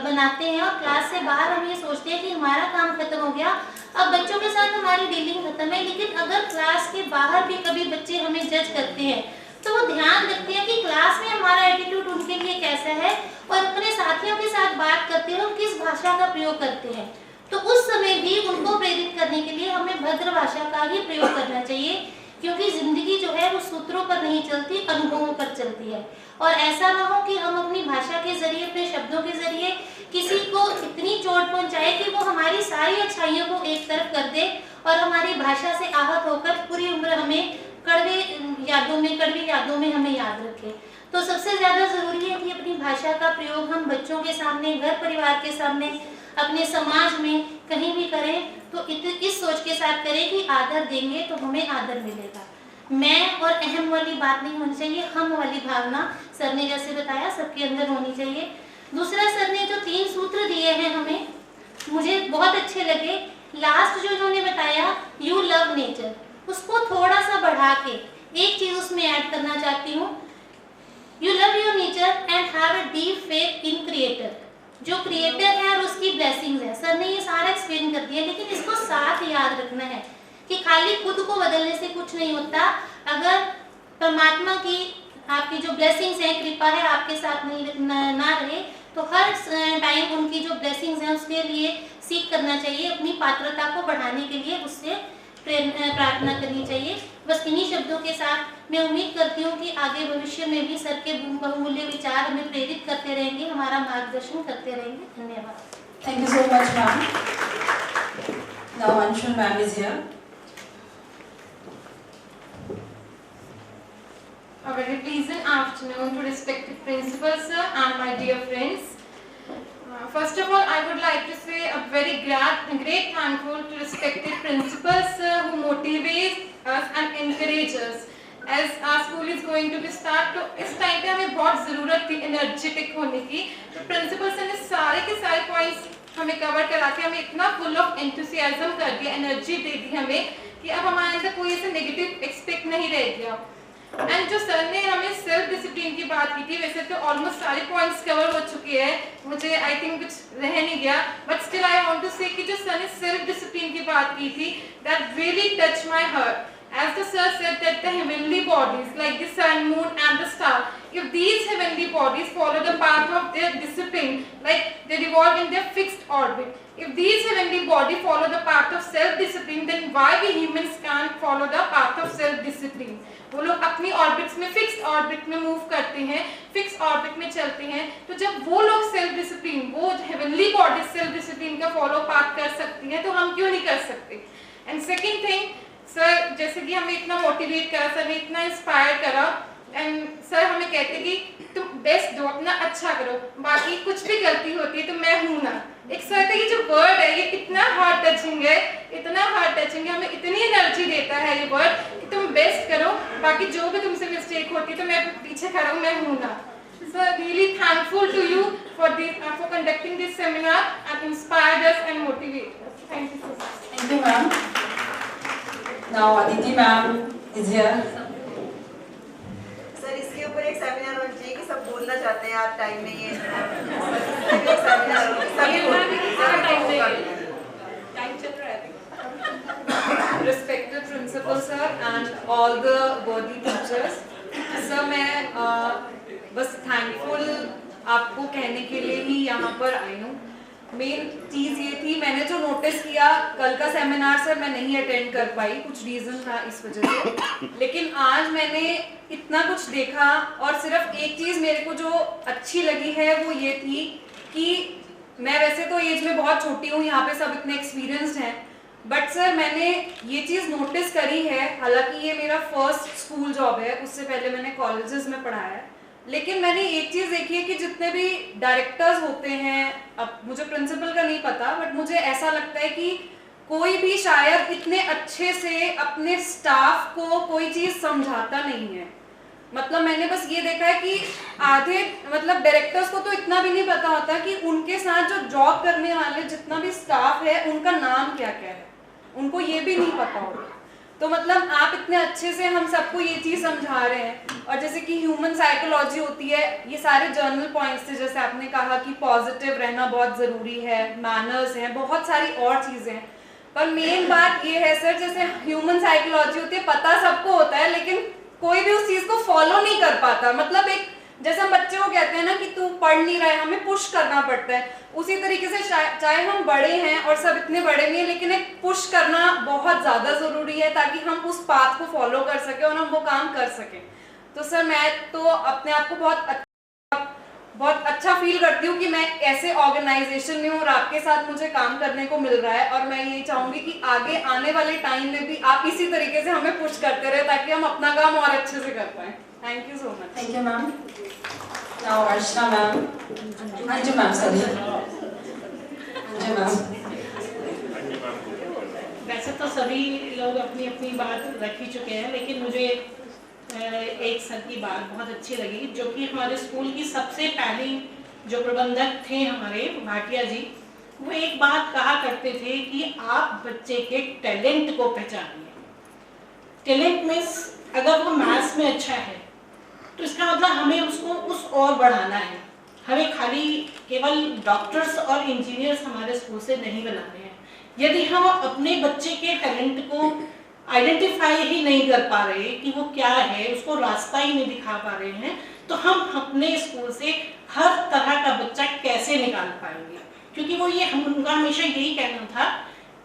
बनाते हैं और क्लास से बाहर हम ये सोचते हैं कि हमारा काम खत्म हो गया, अब बच्चों के साथ हमारी डीलिंग खत्म है, लेकिन अगर क्लास के बाहर भी कभी बच्चे हमें जज करते हैं तो वो ध्यान रखते हैं कि क्लास में हमारा एटीट्यूड उनके लिए कैसा है और अपने साथियों के साथ बात करते हैं हम किस भाषा का प्रयोग करते हैं। तो उस समय भी उनको प्रेरित करने के लिए हमें भद्र भाषा का ही प्रयोग करना चाहिए, क्योंकि जिंदगी जो है वो सूत्रों पर नहीं चलती, अनुभवों पर चलती है। और ऐसा ना हो कि हम अपनी भाषा के जरिए, अपने शब्दों के जरिए किसी को इतनी चोट पहुंचाए कि वो हमारी सारी अच्छाइयों को एक तरफ कर दे और हमारी भाषा से आहत होकर पूरी उम्र हमें कड़वी यादों में हमें याद रखे। तो सबसे ज्यादा जरूरी है कि अपनी भाषा का प्रयोग हम बच्चों के सामने, घर परिवार के सामने, अपने समाज में कहीं भी करें तो इस सोच के साथ करें कि आदर देंगे तो हमें आदर मिलेगा। मैं और अहम वाली बात नहीं होनी चाहिए, हम वाली भावना सर ने जैसे बताया सबके अंदर होनी चाहिए। दूसरा, सर ने जो 3 सूत्र दिए हैं हमें, मुझे बहुत अच्छे लगे। लास्ट जो उन्होंने बताया, यू लव नेचर, उसको थोड़ा सा बढ़ा के एक चीज उसमें ऐड करना चाहती हूँ। You love your nature and have a deep faith in creator. जो क्रिएटर है और उसकी ब्लेसिंग्स है, सर ने ये सारा एक्सप्लेन कर दिया, लेकिन इसको साथ याद रखना है कि खाली खुद को बदलने से कुछ नहीं होता। अगर परमात्मा की, आपकी जो ब्लेसिंग्स है, कृपा है, आपके साथ नहीं ना रहे तो हर टाइम उनकी जो ब्लेसिंग्स हैं उसके लिए सीख करना चाहिए, अपनी पात्रता को बढ़ाने के लिए उससे प्रार्थना करनी चाहिए। बस इन्हीं शब्दों के साथ मैं उम्मीद करती हूँ कि आगे भविष्य में भी सर के बहुमूल्य विचार हमें प्रेरित करते रहेंगे, हमारा मार्गदर्शन करते रहेंगे। धन्यवाद। Thank you so much, ma'am. Now Anshul ma'am is here. A very pleasant afternoon to respected principal sir and my dear friends. First of all, I would like to say a very great thankful to respected principal sir who motivates us and encourages us. As our school is going to be start, तो इस time पे हमें बहुत ज़रूरत थी energetic होने की। तो प्रिंसिपल सर ने सारे के सारे पॉइंट्स हमें कवर करा के हमें इतना फुल ऑफ एंथुसियाज्म कर दिया, एनर्जी दे दी हमें कि अब हमारे अंदर कोई ऐसा नेगेटिव एक्सपेक्ट नहीं रह गया। एंड जो सर ने हमें सेल्फ डिसिप्लिन की बात की थी, वैसे तो ऑलमोस्ट सारे पॉइंट्स कवर हो चुके हैं, मुझे आई थिंक कुछ रह नहीं गया, but still I want to say कि जो सर ने सेल्फ डिसिप्लिन की बात की थी, that really touch my heart. As the sir said that the heavenly bodies like the sun, moon and the star, if these heavenly bodies follow the path of their discipline, like they revolve in their fixed orbit, if these heavenly bodies follow the path of self-discipline, then why we humans can't follow the path of self-discipline? वो लोग अपनी orbits में, fixed orbit में move करते हैं, fix orbit में चलते हैं, तो जब वो लोग सेल्फ डिसिप्लिन, वो हेवनली बॉडीज सेल्फ डिसिप्लिन का फॉलो पाथ कर सकती हैं, तो हम क्यों नहीं कर सकते? एंड सेकेंड थिंग, सर जैसे कि हमें इतना मोटिवेट करा, सर ने इतना इंस्पायर करा, एंड सर हमें कहते कि तुम बेस्ट दो, अपना अच्छा करो, बाकी कुछ भी गलती होती है तो मैं हूँ ना। एक सर का ये जो वर्ड है ये इतना हार्ट टचिंग है, इतना हार्ट टचिंग है, हमें इतनी एनर्जी देता है ये वर्ड कि तुम बेस्ट करो, बाकी जो भी तुमसे मिस्टेक होती है तो मैं पीछे खड़ा हूँ, मैं हूँ ना। Sir, really thankful to you for conducting this seminar and inspired us and motivated us. Thank you so much. Thank you, ma'am. Now Aditi ma'am is here. Sir इसके ऊपर एक सेमिनार होना चाहिए कि सब बोलना चाहते हैं, आप टाइम नहीं है, एक सेमिनार टाइम चल रहा है। principal sir and all the worthy teachers. Sir, मैं बस thankful आपको कहने के लिए ही यहाँ पर आई हूँ। मेन चीज़ ये थी, मैंने जो नोटिस किया कल का सेमिनार सर मैं नहीं अटेंड कर पाई, कुछ रीज़न था इस वजह से, लेकिन आज मैंने इतना कुछ देखा और सिर्फ एक चीज़ मेरे को जो अच्छी लगी है वो ये थी कि मैं वैसे तो एज में बहुत छोटी हूँ, यहाँ पे सब इतने एक्सपीरियंस्ड हैं, बट सर मैंने ये चीज़ नोटिस करी है, हालांकि ये मेरा फर्स्ट स्कूल जॉब है, उससे पहले मैंने कॉलेजेस में पढ़ाया है, लेकिन मैंने एक चीज़ देखी है कि जितने भी डायरेक्टर्स होते हैं, अब मुझे प्रिंसिपल का नहीं पता, बट मुझे ऐसा लगता है कि कोई भी शायद इतने अच्छे से अपने स्टाफ को कोई चीज़ समझाता नहीं है। मतलब मैंने बस ये देखा है कि आधे मतलब डायरेक्टर्स को तो इतना भी नहीं पता होता कि उनके साथ जो जॉब करने वाले जितना भी स्टाफ है उनका नाम क्या क्या है, उनको ये भी नहीं पता होता। तो मतलब आप इतने अच्छे से हम सबको ये चीज़ समझा रहे हैं, और जैसे कि ह्यूमन साइकोलॉजी होती है, ये सारे जर्नल पॉइंट्स थे, जैसे आपने कहा कि पॉजिटिव रहना बहुत ज़रूरी है, मैनर्स हैं, बहुत सारी और चीज़ें हैं, पर मेन बात ये है सर, जैसे ह्यूमन साइकोलॉजी होती है, पता सबको होता है लेकिन कोई भी उस चीज़ को फॉलो नहीं कर पाता। मतलब एक जैसे हम बच्चे को कहते हैं ना कि तू पढ़ नहीं रहा है, हमें पुश करना पड़ता है, उसी तरीके से चाहे हम बड़े हैं और सब इतने बड़े नहीं हैं, लेकिन एक पुश करना बहुत ज़्यादा ज़रूरी है ताकि हम उस पाथ को फॉलो कर सकें और हम वो काम कर सकें। तो सर मैं तो अपने आप को बहुत अच्छा फील करती हूँ कि मैं ऐसे ऑर्गेनाइजेशन में हूँ और आपके साथ मुझे काम करने को मिल रहा है, और मैं यही चाहूँगी कि आगे आने वाले टाइम में भी आप इसी तरीके से हमें पुश करते रहे ताकि हम अपना काम और अच्छे से कर पाएँ। Thank you so much. Thank you ma'am. Now Archana ma'am, Anju ma'am, sorry Anju ma'am. वैसे तो सभी लोग अपनी अपनी बात रख ही चुके हैं, लेकिन मुझे एक सर की बात बहुत अच्छी लगी, जो कि हमारे स्कूल की सबसे पहली जो प्रबंधक थे हमारे भाटिया जी, वो एक बात कहा करते थे कि आप बच्चे के टैलेंट को पहचानिए। टैलेंट मीन्स अगर वो मैथ्स में अच्छा है तो इसका मतलब हमें उसको उस और बढ़ाना है, हमें खाली केवल डॉक्टर्स और इंजीनियर्स हमारे स्कूल से नहीं बनाने हैं। यदि हम अपने बच्चे के टैलेंट को आइडेंटिफाई ही नहीं कर पा रहे कि वो क्या है, उसको रास्ता ही नहीं दिखा पा रहे हैं, तो हम अपने स्कूल से हर तरह का बच्चा कैसे निकाल पाएंगे? क्योंकि वो ये उनका हमेशा यही कहना था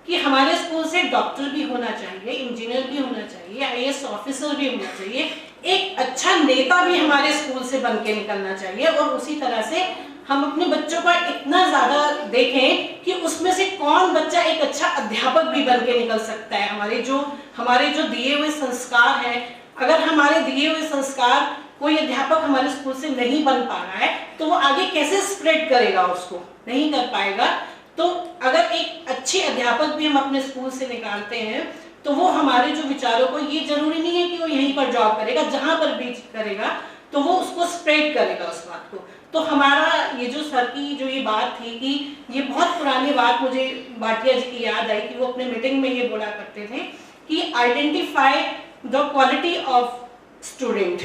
कि हमारे स्कूल से डॉक्टर भी होना चाहिए, इंजीनियर भी होना चाहिए, IAS ऑफिसर भी होना चाहिए, एक अच्छा नेता भी हमारे स्कूल से बन के निकलना चाहिए, और उसी तरह से हम अपने बच्चों का इतना ज़्यादा देखें कि उसमें से कौन बच्चा एक अच्छा अध्यापक भी बन के निकल सकता है। हमारे जो दिए हुए संस्कार हैं, अगर हमारे दिए हुए संस्कार कोई अध्यापक हमारे स्कूल से नहीं बन पा रहा है तो वो आगे कैसे स्प्रेड करेगा, उसको नहीं कर पाएगा। तो अगर एक अच्छे अध्यापक भी हम अपने स्कूल से निकालते हैं तो वो हमारे जो विचारों को, ये जरूरी नहीं है कि वो यहीं पर जॉब करेगा, जहाँ पर भी करेगा तो वो उसको स्प्रेड करेगा उस बात को। तो हमारा ये जो सर की जो ये बात थी कि ये बहुत पुरानी बात मुझे भाटिया जी की याद आई कि वो अपने मीटिंग में ये बोला करते थे कि identify the quality of student.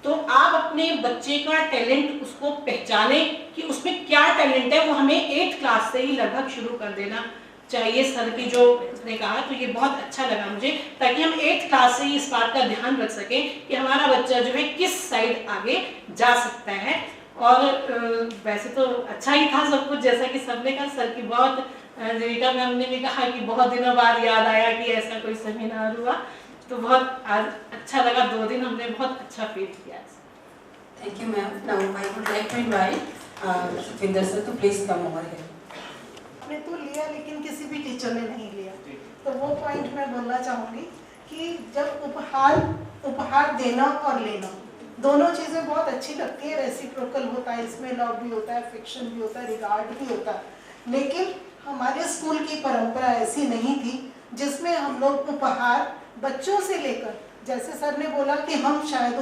तो आप अपने बच्चे का टैलेंट उसको पहचाने कि उसमें क्या टैलेंट है, वो हमें 8th क्लास से ही लगभग शुरू कर देना चाहिए। सर की जो उसने कहा तो ये बहुत अच्छा लगा मुझे, ताकि हम 8th क्लास से ही इस बात का ध्यान रख सकें कि हमारा बच्चा जो है किस साइड आगे जा सकता है। और वैसे तो अच्छा ही था सब कुछ, जैसा कि सबने कहा। सर की बहुत, रीटा मैम ने भी कहा कि बहुत दिनों बाद याद आया कि ऐसा कोई सेमिनार हुआ, तो बहुत आज अच्छा लगा। 2 दिन हमने बहुत अच्छा फील किया। Thank you ma'am. Now I would like to invite Sukhwinder sir to please come over here. आपने तो लिया लेकिन किसी भी टीचर ने नहीं लिया, तो वो पॉइंट मैं बोलना चाहूँगी कि जब उपहार देना और लेना दोनों चीज़ें बहुत अच्छी लगती है, रेसिप्रोकल होता है, इसमें लव भी होता है, फिक्शन भी होता है, रिगार्ड भी होता है, लेकिन हमारे स्कूल की परंपरा ऐसी नहीं थी जिसमें हम लोग उपहार बच्चों से लेकर, जैसे सर ने बोला कि हम शायद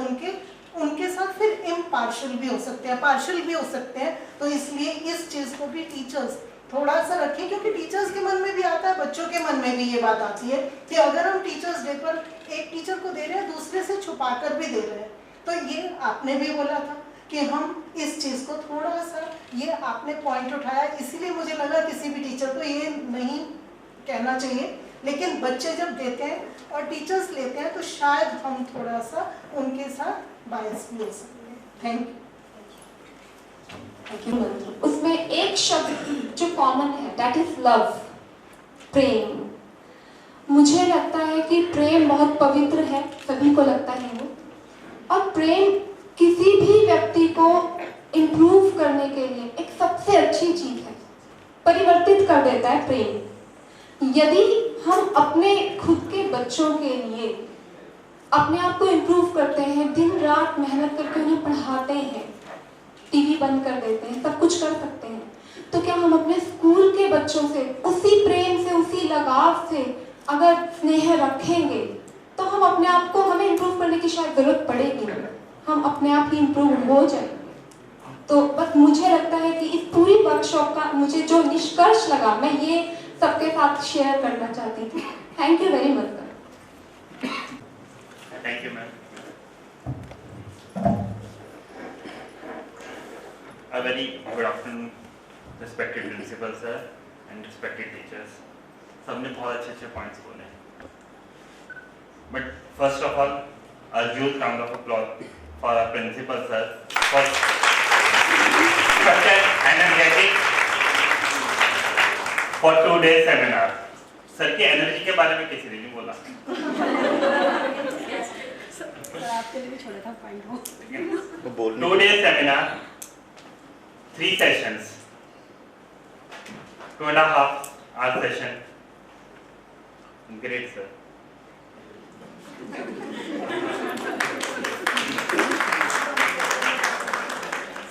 उनके साथ फिर इम्पार्शियल भी हो सकते हैं, पार्शियल भी हो सकते हैं, तो इसलिए इस चीज़ को भी टीचर्स थोड़ा सा रखें, क्योंकि टीचर्स के मन में भी आता है, बच्चों के मन में भी ये बात आती है कि अगर हम टीचर्स डे पर एक टीचर को दे रहे हैं, दूसरे से छुपा कर भी दे रहे हैं, तो ये आपने भी बोला था कि हम इस चीज़ को थोड़ा सा, ये आपने पॉइंट उठाया, इसीलिए मुझे लगा किसी भी टीचर को ये नहीं कहना चाहिए, लेकिन बच्चे जब देते हैं और टीचर्स लेते हैं तो शायद हम थोड़ा सा उनके साथ बायस ले सकते हैं। Thank you. उसमें एक शब्द जो कॉमन है, दैट इज लव, प्रेम। मुझे लगता है कि प्रेम बहुत पवित्र है, सभी को लगता है वो, और प्रेम किसी भी व्यक्ति को इम्प्रूव करने के लिए एक सबसे अच्छी चीज है, परिवर्तित कर देता है प्रेम। यदि हम अपने खुद के बच्चों के लिए अपने आप को इम्प्रूव करते हैं, दिन रात मेहनत करके उन्हें पढ़ाते हैं, टीवी बंद कर देते हैं, सब कुछ कर सकते हैं, तो क्या हम अपने स्कूल के बच्चों से उसी प्रेम से, उसी लगाव से अगर स्नेह रखेंगे तो हम अपने आप को, हमें इम्प्रूव करने की शायद जरूरत पड़ेगी नहीं, हम अपने आप ही इम्प्रूव हो जाएंगे। तो बस मुझे लगता है कि इस पूरी वर्कशॉप का मुझे जो निष्कर्ष लगा, मैं ये सबके साथ शेयर करना चाहती थी। Thank you very much. Thank you ma'am. A very good afternoon, respected principal sir and respected teachers. सबने बहुत अच्छे पॉइंट्स बोले, but first of all a huge round of applause for our principal sir for such an energetic for 2 days seminar. Sir की energy के बारे में किसी ने नहीं बोला। आपके लिए भी छोड़ा था पॉइंट वो। 2 days seminar, 3 sessions, 2.5 hour session. Great, sir.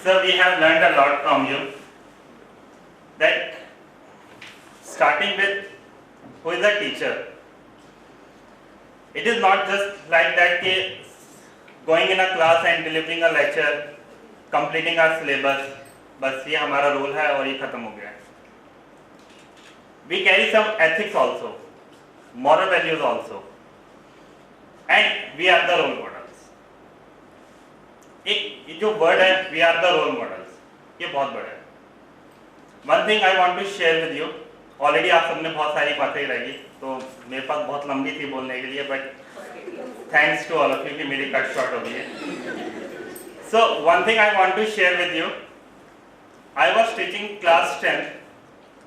Sir, we have learned a lot from you. That starting with who is a teacher, it is not just like that going in a class and delivering a lecture, completing our syllabus, बस ये हमारा role है और ये खत्म हो गया है। We carry some ethics also, moral values also, and we are the role models. एक जो वर्ड है we are the role models, ये बहुत बड़ा है। One thing I want to share with you, already आप सबने बहुत सारी बातें रही, तो मेरे पास बहुत लंबी थी बोलने के लिए, but thanks to all of you कि मेरी कट शॉर्ट हो गई है। So one thing I want to share with you, I was teaching class 10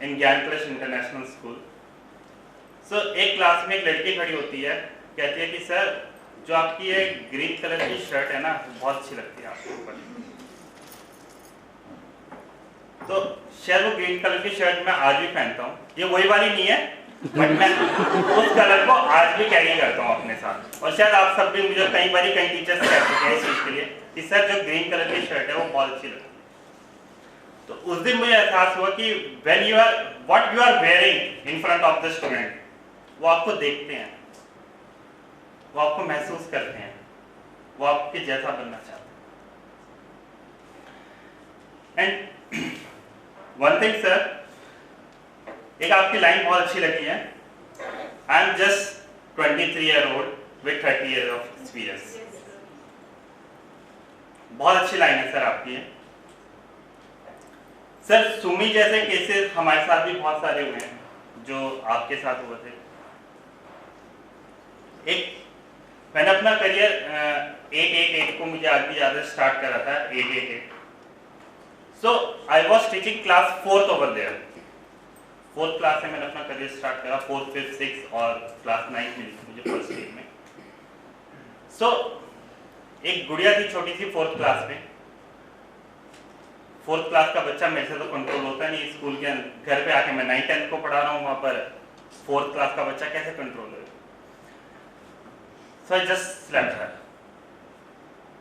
in ज्ञान कलश इंटरनेशनल स्कूल। So एक क्लास में एक लड़की खड़ी होती है, कहती है कि सर जो आपकी ये ग्रीन कलर की शर्ट है ना, बहुत अच्छी लगती है आपके ऊपर। तो शायद वो ग्रीन कलर की शर्ट मैं आज भी पहनता हूँ, ये वही वाली नहीं है, बट मैं उस कलर को आज भी कैरी करता हूँ अपने साथ। और शायद आप सब भी, मुझे कई बारी कई टीचर्स कह चुके हैं इस चीज के लिए कि सर जो ग्रीन कलर की शर्ट है वो बहुत अच्छी लगती है। तो उस दिन मुझे एहसास हुआ कि when you are what you are wearing in front of the student, वो आपको देखते हैं, वो आपको महसूस करते हैं, वो आपके जैसा बनना चाहते हैं। एंड वन थिंग सर, एक आपकी लाइन बहुत अच्छी लगी है, I am just 23 year old with 30 years of experience। बहुत अच्छी लाइन है सर आपकी है। सर सुमी जैसे केसेस हमारे साथ भी बहुत सारे हुए हैं जो आपके साथ हुए थे। एक मैंने अपना करियर 888 को मुझे आज भी याद है स्टार्ट करा था 888। So I was teaching class 4th over there. 4th class से मैंने अपना करियर स्टार्ट करा, 4th 5th 6th और क्लास 9th मिली थी मुझे फर्स्ट ईयर में। सो एक गुड़िया थी छोटी सी 4th क्लास में। 4th क्लास का बच्चा मेरे से तो कंट्रोल होता नहीं, स्कूल के घर पे आके मैं 9th 10th को पढ़ा रहा हूँ, वहाँ पर 4th क्लास का बच्चा कैसे कंट्रोल होगा। सो आई जस्ट स्लैप्ड हर,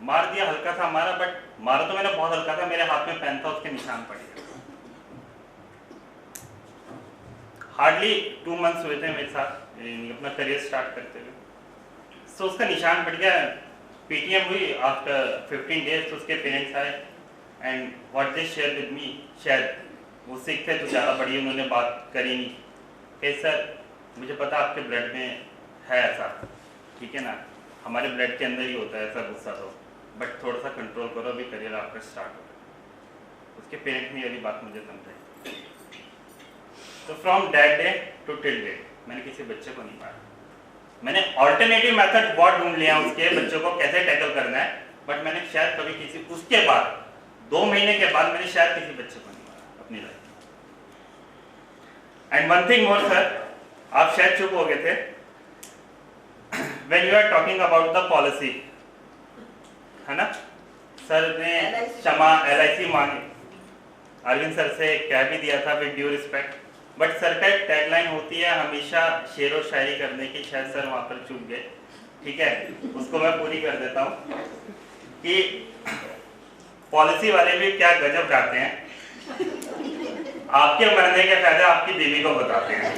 मार दिया, हल्का सा मारा, बट मारा तो मैंने बहुत हल्का था, मेरे हाथ में पेन था, उसके निशान पड़ गए। हार्डली 2 months हुए थे मेरे साथ अपना करियर स्टार्ट करते हुए। सो उसका निशान पड़ गया। पीटीएम हुई आफ्टर 15 days, तो उसके पेरेंट्स आए and what they share with me, शायद वो सिख थे तो ज़्यादा बड़ी उन्होंने बात करी नहीं कि सर मुझे पता आपके ब्लड में है ऐसा, ठीक है ना, हमारे ब्लड के अंदर ही होता है ऐसा गुस्सा, तो बट थोड़ा सा कंट्रोल करो, अभी करियर आपका स्टार्ट हो। उसके पेरेंट्स ने वाली बात मुझे समझाई। तो from that day to till day मैंने किसी बच्चे को नहीं मारा। मैंने ऑल्टरनेटिव मेथड बहुत ढूंढ लिया उसके बच्चों को कैसे टैकल करना है, बट मैंने शायद कभी किसी, उसके बाद 2 महीने के बाद मैंने शायद किसी बच्चे को नहीं मारा अपनी लाइफ में। And one thing more sir, आप शायद चुप हो गए थे when you are talking about the policy, है ना? सर ने क्षमा LIC मांगी, अरविंद सर से कह भी दिया था with due respect, but sir का एक टैगलाइन होती है हमेशा शेर व शायरी करने की, शायद सर वहां पर चूक गए, ठीक है? उसको मैं पूरी कर देता हूँ कि पॉलिसी वाले भी क्या गजब गाते हैं, आपके मरने के फायदे आपकी बीवी को बताते हैं।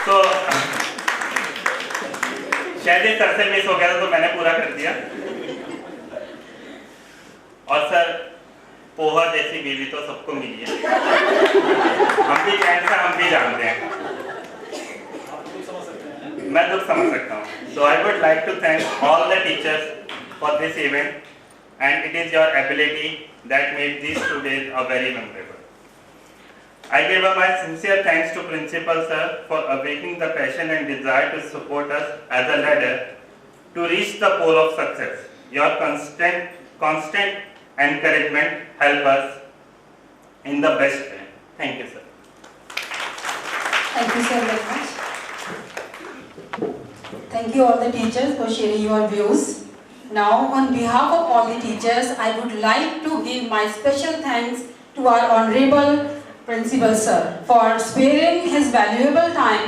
तो शायद ये सर से मिस हो गया था, तो मैंने पूरा कर दिया। और सर, पोहा जैसी बीवी तो सबको मिली है, हम भी कैंसर हम भी जानते हैं, मैं दुख समझ सकता हूँ। So I would like to thank all the teachers for this event, and it is your ability that made these 2 days a very memorable. I give my sincere thanks to Principal Sir for awakening the passion and desire to support us as a ladder to reach the pole of success. Your constant encouragement help us in the best way. Thank you, sir. Thank you so very much. Thank you all the teachers for sharing your views. Now, on behalf of all the teachers, I would like to give my special thanks to our Honorable Principal Sir for sparing his valuable time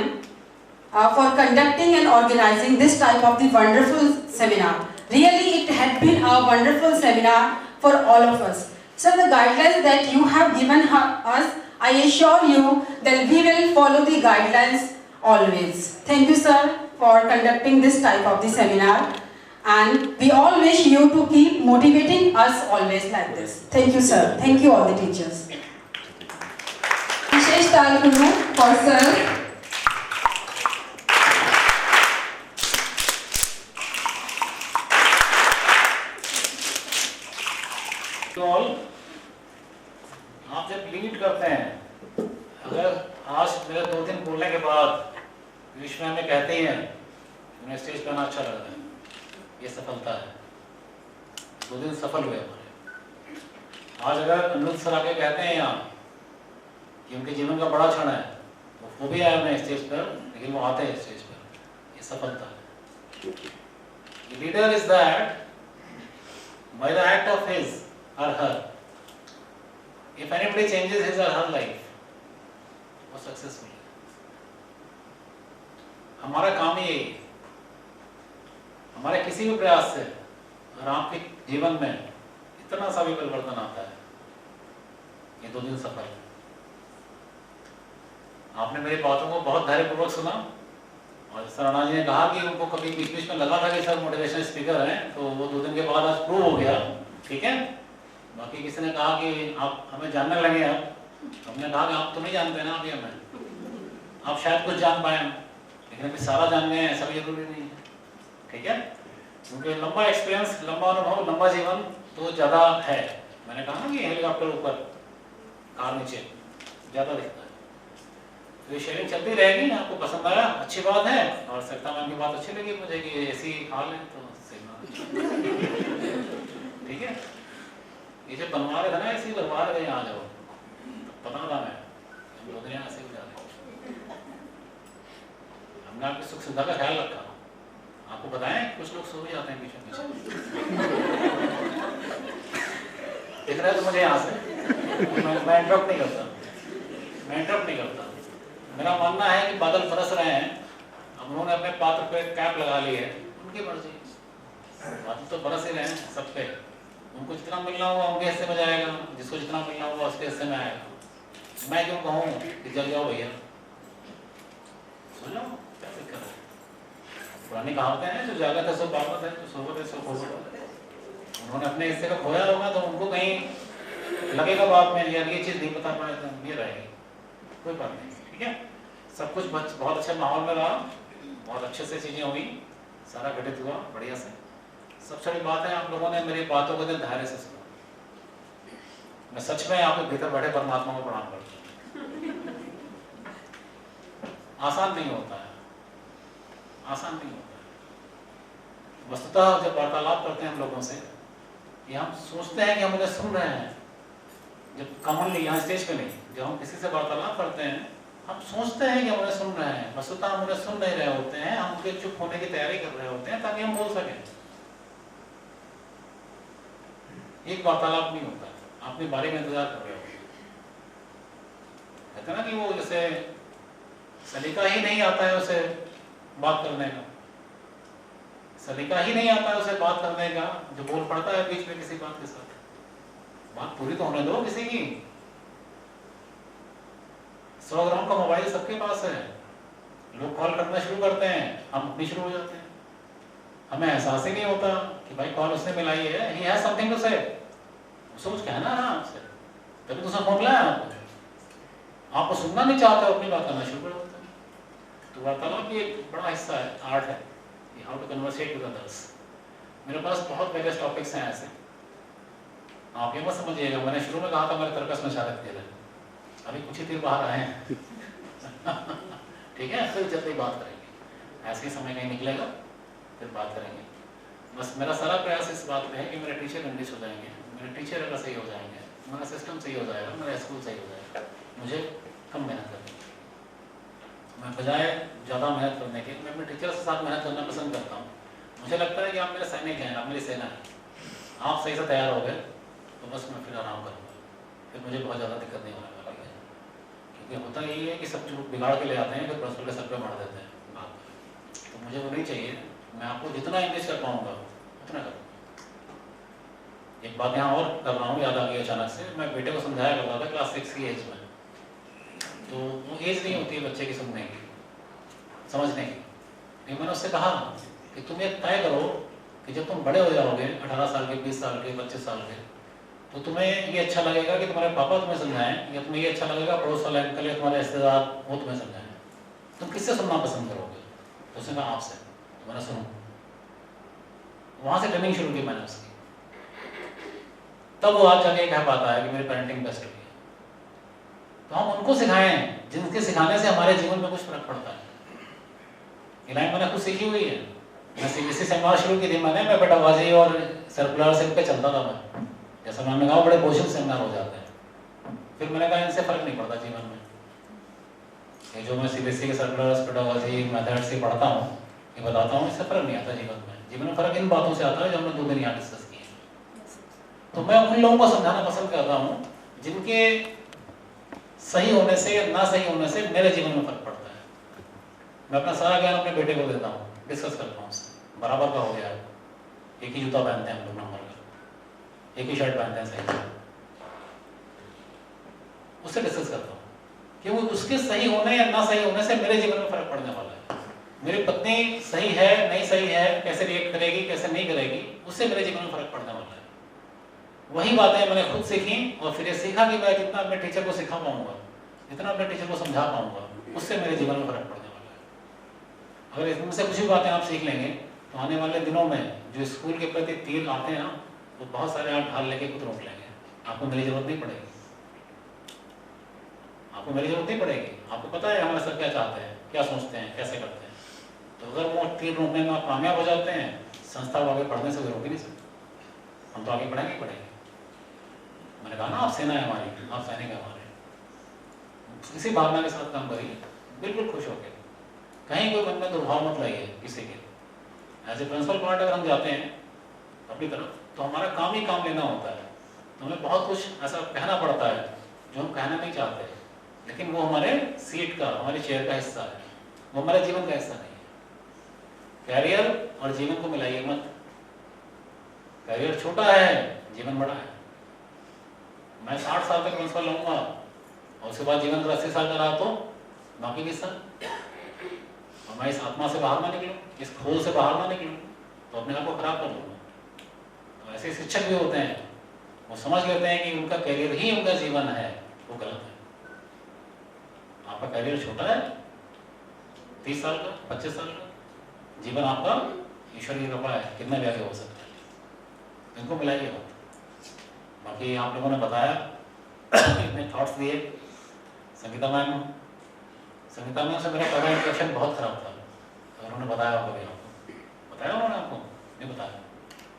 for conducting and organizing this type of the wonderful seminar. Really, it had been a wonderful seminar for all of us. So, the guidelines that you have given us, I assure you that we will follow the guidelines always. Thank you, sir, for conducting this type of the seminar. And we all wish you to keep motivating us always like this. Thank you, sir. Thank you all the teachers. Vishesh Talkunu for sir. तो आप जब lead करते हैं, अगर आज मेरे 2 दिन बोलने के बाद विश्व में कहते हैं उन्हें स्टेज पर आना अच्छा लग रहा है, ये सफलता है। 2 दिन सफल हुए हमारे। आज अगर अनिरुद्ध सर आके कहते हैं यहाँ कि उनके जीवन का बड़ा क्षण है, वो भी आए अपने स्टेज पर, लेकिन वो आते हैं स्टेज पर, ये सफलता है। Leader is that by the act of his or her, if anybody changes his or her life, वो सक्सेसफुल है। हमारा काम ये है, हमारे किसी भी प्रयास से अगर आपके जीवन में इतना सा भी परिवर्तन आता है, ये 2 दिन सफल है। आपने मेरी बातों को बहुत धैर्यपूर्वक सुना, और सर राणा जी ने कहा कि उनको कभी बीच बीच में लगा था कि सर मोटिवेशनल स्पीकर हैं, तो वो 2 दिन के बाद आज प्रूव हो गया, ठीक है। बाकी किसी ने कहा कि आप हमें जानने लगे, आप हमने कहा कि आप तो नहीं जानते ना अभी हमें, आप शायद कुछ जान पाए, लेकिन अभी सारा जानने हैं ऐसा भी जरूरी नहीं है, ठीक है। क्योंकि लंबा एक्सपीरियंस, लंबा अनुभव, लंबा जीवन तो ज़्यादा है। मैंने कहा ना कि हेलीकॉप्टर ऊपर कार नीचे ज़्यादा दिखता है। तो ये शेयरिंग चलती रहेगी, आपको पसंद आया अच्छी बात है, और सकता मैम की बात अच्छी लगी मुझे कि ऐसी हाल है तो सही, ठीक है। ये जो बनवा रहे थे ना ऐसे बनवा रहे थे, यहाँ जाओ पता था मैं, हम 2 दिन यहाँ ऐसे जा रहे, हमने आपकी सुख सुविधा का ख्याल रखा। आपको बताएं कुछ लोग सो भी जाते हैं पीछे दिख रहा है तो मुझे यहाँ से मैं इंटरप्ट नहीं करता, मेरा मानना है कि बादल बरस रहे हैं, अब उन्होंने अपने पात्र पे कैप लगा ली है, उनकी मर्जी, बादल तो बरस ही रहे हैं सब पे, उनको जितना मिलना हुआ उनके हिस्से में जाएगा, जिसको जितना मिलना हुआ उसके हिस्से में आएगा। मैं क्यों कहूँ कि जल जाओ भैया, सुन लो क्या दिक्कत है। पुरानी कहावतें हैं, जो जागत है सो बावत है, जो सोवत है सो खोवत है। उन्होंने अपने हिस्से का खोया होगा तो उनको कहीं लगेगा बाद में यार ये चीज़ नहीं बता पाए तो ये रहेगी, कोई बात नहीं, ठीक है। सब कुछ बहुत अच्छे माहौल में रहा, बहुत अच्छे से चीज़ें हुई, सारा घटित हुआ बढ़िया से। सबसे बड़ी बात है आप लोगों ने मेरी बातों को धैर्य से सुना। मैं सच में आपके भीतर बैठे परमात्मा को प्रणाम करता हूँ। आसान नहीं होता है, आसान नहीं होता है। वस्तुतः जब वार्तालाप करते हैं हम लोगों से, ये हम सोचते हैं कि हम उन्हें सुन रहे हैं, जब कॉमनली यहाँ स्टेज पे नहीं, जब हम किसी से वार्तालाप करते हैं हम सोचते हैं कि हम उन्हें सुन रहे हैं, वस्तुतः हम उन्हें सुन नहीं रहे होते हैं, हम उनके चुप होने की तैयारी कर रहे होते हैं ताकि हम बोल सकें। एक वार्तालाप नहीं होता, अपनी बारी में इंतजार कर रहे हो। कहते ना कि वो जैसे सलीका ही नहीं आता है उसे बात करने का, सलीका ही नहीं आता है उसे बात करने का, जो बोल पड़ता है बीच में किसी बात के साथ। बात पूरी तो होने दो किसी की। 100 ग्राम का मोबाइल सबके पास है, लोग कॉल करना शुरू करते हैं, हम अपनी शुरू हो जाते हैं, हमें एहसास ही नहीं होता कि भाई कॉल उसने मिलाई है, ही हैज समथिंग टू से, उससे कुछ कहना है ना आपसे, तभी तो उसने फोन मिलाया आपको। आपको सुनना नहीं चाहते हो, अपनी बात करना शुरू कर देते हैं। तो वार्तालाप भी एक बड़ा हिस्सा है, आर्ट है, how to conversate with others. मेरे पास बहुत वेरियस टॉपिक्स हैं ऐसे, आप ये मत समझिएगा मैंने शुरू में कहा था मेरे तर्कस में शायद खेल है, अभी कुछ ही देर बाहर आए हैं ठीक है, फिर जल्दी बात करेंगे, ऐसे ही समय कहीं निकलेगा फिर बात करेंगे। बस मेरा सारा प्रयास इस बात पे है कि मेरे टीचर इंग्लिश हो जाएंगे, मेरे टीचर अगर सही हो जाएंगे, मेरा सिस्टम सही हो जाएगा, मेरा स्कूल सही हो जाएगा, मुझे कम मेहनत करनी है। मैं बजाय ज़्यादा मेहनत करने के मैं अपने टीचर के साथ मेहनत करना पसंद करता हूँ। मुझे लगता है कि आप मेरे सैनिक हैं, आप मेरी सेना है, आप सही से तैयार हो गए तो बस मैं फिर आराम करूँगा, फिर मुझे बहुत ज़्यादा दिक्कत नहीं होने वाली है। क्योंकि होता यही है कि सब जो बिगाड़ के ले आते हैं फिर प्रिंसिपल के सर पे मार देते हैं बात, तो मुझे वो नहीं चाहिए। मैं आपको जितना इंग्लिश कर पाऊँगा उतना करूँगा। एक बात यहाँ और कर रहा हूँ, याद आ गई अचानक से, मैं बेटे को समझाया करता था क्लास 6 की एज में, तो वो एज नहीं होती है बच्चे की सुनने की, समझने की। लेकिन मैंने उससे कहा कि तुम ये तय करो कि जब तुम बड़े हो जाओगे 18 साल के, 20 साल के, 25 साल के, तो तुम्हें ये अच्छा लगेगा कि तुम्हारे पापा तुम्हें समझाएं, या तुम्हें ये अच्छा लगेगा पड़ोस वाले अंकल या तुम्हारे रिश्तेदार वो तुम्हें समझाएं। तुम किससे सुनना पसंद करोगे? तो उसने कहा आपसे। तो मैंने सुनो, वहाँ से ट्रेनिंग शुरू की मैंने उसकी, तब वो आज जाके कह पाता है कि मेरी पेरेंटिंग बेस्ट हुई है। तो हम उनको सिखाएं जिनके सिखाने से हमारे जीवन में कुछ फर्क पड़ता है। ये लाइन मैंने खुद सीखी हुई है। मैं CBSE सेमिनार शुरू की थी मैं बेटाबाजी और सर्कुलर से पे चलता था मैं, जैसा मैंने कहा बड़े बोझिल सेमिनार हो जाते हैं। फिर मैंने कहा इनसे फर्क नहीं पड़ता जीवन में, ये जो मैं CBSE के सर्कुलर पेडागोजी मेथड से पढ़ता हूँ, ये बताता हूँ, इससे फर्क नहीं आता जीवन में। जीवन में फर्क इन बातों से आता है जो हमने 2 दिन यहाँ डिस्कस किए। तो मैं उन लोगों को समझाना पसंद करता हूँ जिनके सही होने से या ना सही होने से मेरे जीवन में फर्क पड़ता है। मैं अपना सारा ज्ञान अपने बेटे को देता हूँ, डिस्कस करता हूँ उससे, बराबर का हो गया है, एक ही जूता पहनते हैं हम लोग नंबर का, एक ही शर्ट पहनते हैं सही, उससे डिस्कस करता हूँ क्योंकि उसके सही होने या ना सही होने से मेरे जीवन में फर्क पड़ने वाला है। मेरी पत्नी सही है नहीं सही है, कैसे रिएक्ट करेगी कैसे नहीं करेगी, उससे मेरे जीवन में फर्क पड़ने वाला है। वही बातें मैंने खुद सीखी और फिर ये सीखा कि मैं जितना अपने टीचर को सिखा पाऊंगा, जितना अपने टीचर को समझा पाऊंगा, उससे मेरे जीवन में फर्क पड़ने वाला है। अगर इसमें से कुछ भी बातें आप सीख लेंगे तो आने वाले दिनों में जो स्कूल के प्रति तीर आते हैं ना, वो बहुत सारे आप ढाल लेके खुद रोक लेंगे। आपको मेरी जरूरत नहीं पड़ेगी, आपको मेरी जरूरत नहीं पड़ेगी। आपको पता है हमारे सर क्या चाहते हैं, क्या सोचते हैं, कैसे करते हैं। तो अगर वो तीर रोकने में आप कामयाब हो जाते हैं, संस्था को आगे बढ़ने से वो रोक ही नहीं सकते। हम तो आगे बढ़ेंगे ही बढ़ेंगे। मैंने कहा ना आप सेना है हमारी, आप सैनिक है हमारे। इसी भावना के साथ काम करिए, बिल्कुल खुश होकर। कहीं कोई मन में दुर्भाव मत लाइए किसी के। एज ए प्रिंसिपल पार्ट अगर हम जाते हैं अपनी तरफ, तो हमारा काम ही काम लेना होता है। तो हमें बहुत कुछ ऐसा कहना पड़ता है जो हम कहना नहीं चाहते, लेकिन वो हमारे सीट का, हमारे चेयर का हिस्सा है, वो हमारे जीवन का हिस्सा नहीं है। कैरियर और जीवन को मिलाइए मत। कैरियर छोटा है, जीवन बड़ा है। मैं 60 साल तक प्रिंसिपल रहूंगा और उसके बाद जीवन का 80 साल का रहा तो बाकी किस्सा, और मैं इस आत्मा से बाहर ना निकलूं, इस खोल से बाहर ना निकलूं, तो अपने आप को खराब कर लूंगा। तो ऐसे शिक्षक भी होते हैं, वो समझ लेते हैं कि उनका कैरियर ही उनका जीवन है, वो गलत है। आपका कैरियर छोटा है, 30 साल का, 25 साल का, जीवन आपका ईश्वर की कृपा है, कितना भी आगे हो सकता है। इनको मिलाइए मत। बाकी आप लोगों ने बताया, इतने थॉट्स दिए, संगीता मैम, संगीता मैम से मेरा पहला इंट्रोडक्शन बहुत खराब था, अगर उन्होंने बताया होगा कभी आपको, बताया उन्होंने आपको? नहीं बताया।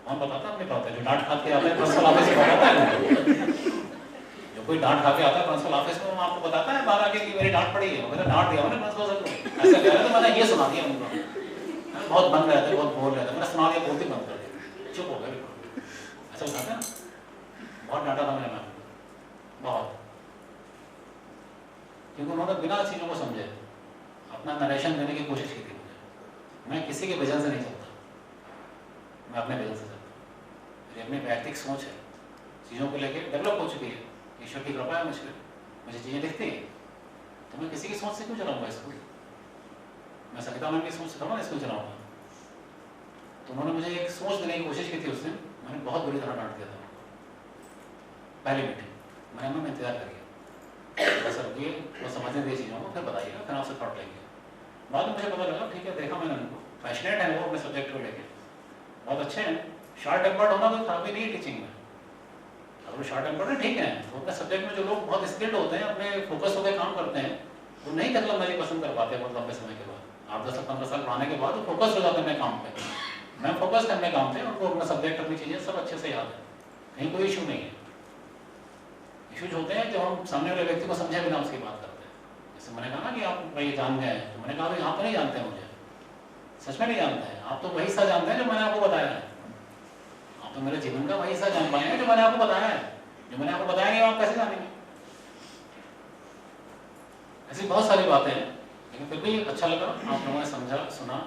कौन बताता है? अपनी बात है, जो डांट खा के आता है प्रिंसिपल ऑफिस में बताता है। जो कोई डांट खा के आता है प्रिंसिपल ऑफिस में, वो आपको बताता है बाहर आके कि मेरी डांट पड़ी है, मैंने डांट दिया मैंने प्रिंसिपल सर को, ऐसा कह रहे थे, मैंने ये सुना दिया उनको, बहुत बन रहे थे, बहुत बोल रहे थे, मैंने सुना दिया, बोलते बंद कर दिया, चुप हो गए, ऐसा बताते हैं ना। बहुत डांटा था मैंने मैम, बहुत, क्योंकि उन्होंने बिना चीज़ों को समझे अपना नरेशन देने की कोशिश की थी मुझे। मैं किसी के विजन से नहीं चलता, मैं अपने विजन से चलता, मेरी अपनी व्यक्तिगत सोच है, चीज़ों को लेके डेवलप हो चुकी है, ईश्वर की कृपा है मुझ पर, मुझे चीज़ें दिखती हैं, तो मैं किसी की सोच से क्यों चलाऊंगा स्कूल? मैं संगीता मैम की सोच से थोड़ा स्कूल चलाऊंगा। तो उन्होंने मुझे एक सोच देने की कोशिश की थी उस दिन, मैंने बहुत बुरी तरह डांट दिया था पहली मीटिंग, मैंने मैम इंतजार करिए, सर रुकिए, वो समझने दिए चीज़ों को, फिर बताइएगा, फिर आपसे थॉट लेंगे। बाद में मुझे पता लगा ठीक है, देखा मैंने उनको, पैशनेट है वो अपने सब्जेक्ट को लेके, बहुत अच्छे हैं, शार्ट टेम्पर्ड होना कोई खराबी नहीं है टीचिंग में, अगर वो शार्ट टेम्पर्ड है ठीक है, तो अपने सब्जेक्ट में जो लोग बहुत स्किल्ड होते हैं, अपने फोकस होकर काम करते हैं, वो नहीं दखलंदाजी पसंद कर पाते बहुत लंबे समय के बाद, 8, 10, 15 साल पढ़ाने के बाद वो फोकस हो जाते हैं अपने काम पे। मैं फोकस करने काम पे, उनको अपना सब्जेक्ट, अपनी चीज़ें सब अच्छे से याद है, कहीं कोई इशू नहीं है। इशूज होते हैं जो हम सामने वाले व्यक्ति को समझे बिना उसकी बात करते हैं। जैसे मैंने कहा ना कि आप ये जान गए हैं, तो मैंने कहा आप तो नहीं जानते हैं मुझे, सच में नहीं जानते हैं, आप तो वही हिस्सा जानते हैं जो मैंने आपको बताया है, आप तो मेरे जीवन का वही हिस्सा जान पाए हैं जो मैंने आपको बताया है, जो मैंने आपको बताया नहीं आप कैसे जानेंगे? ऐसी बहुत सारी बातें हैं, लेकिन फिर भी अच्छा लगा आप लोगों ने समझा, सुना।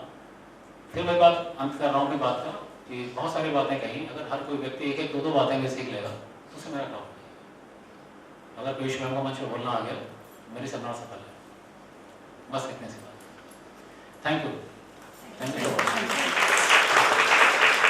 फिर मैं बात अंत कर रहा हूँ अपनी बात का, कि बहुत सारी बातें कही, अगर हर कोई व्यक्ति 1-1, 2-2 बातें भी सीख लेगा तो उसे मेरा काम है। अगर पीयूष मैम को मंच पर बोलना आ गया, मेरी सपना सफल है, बस इतने सी बात। Thank you so much.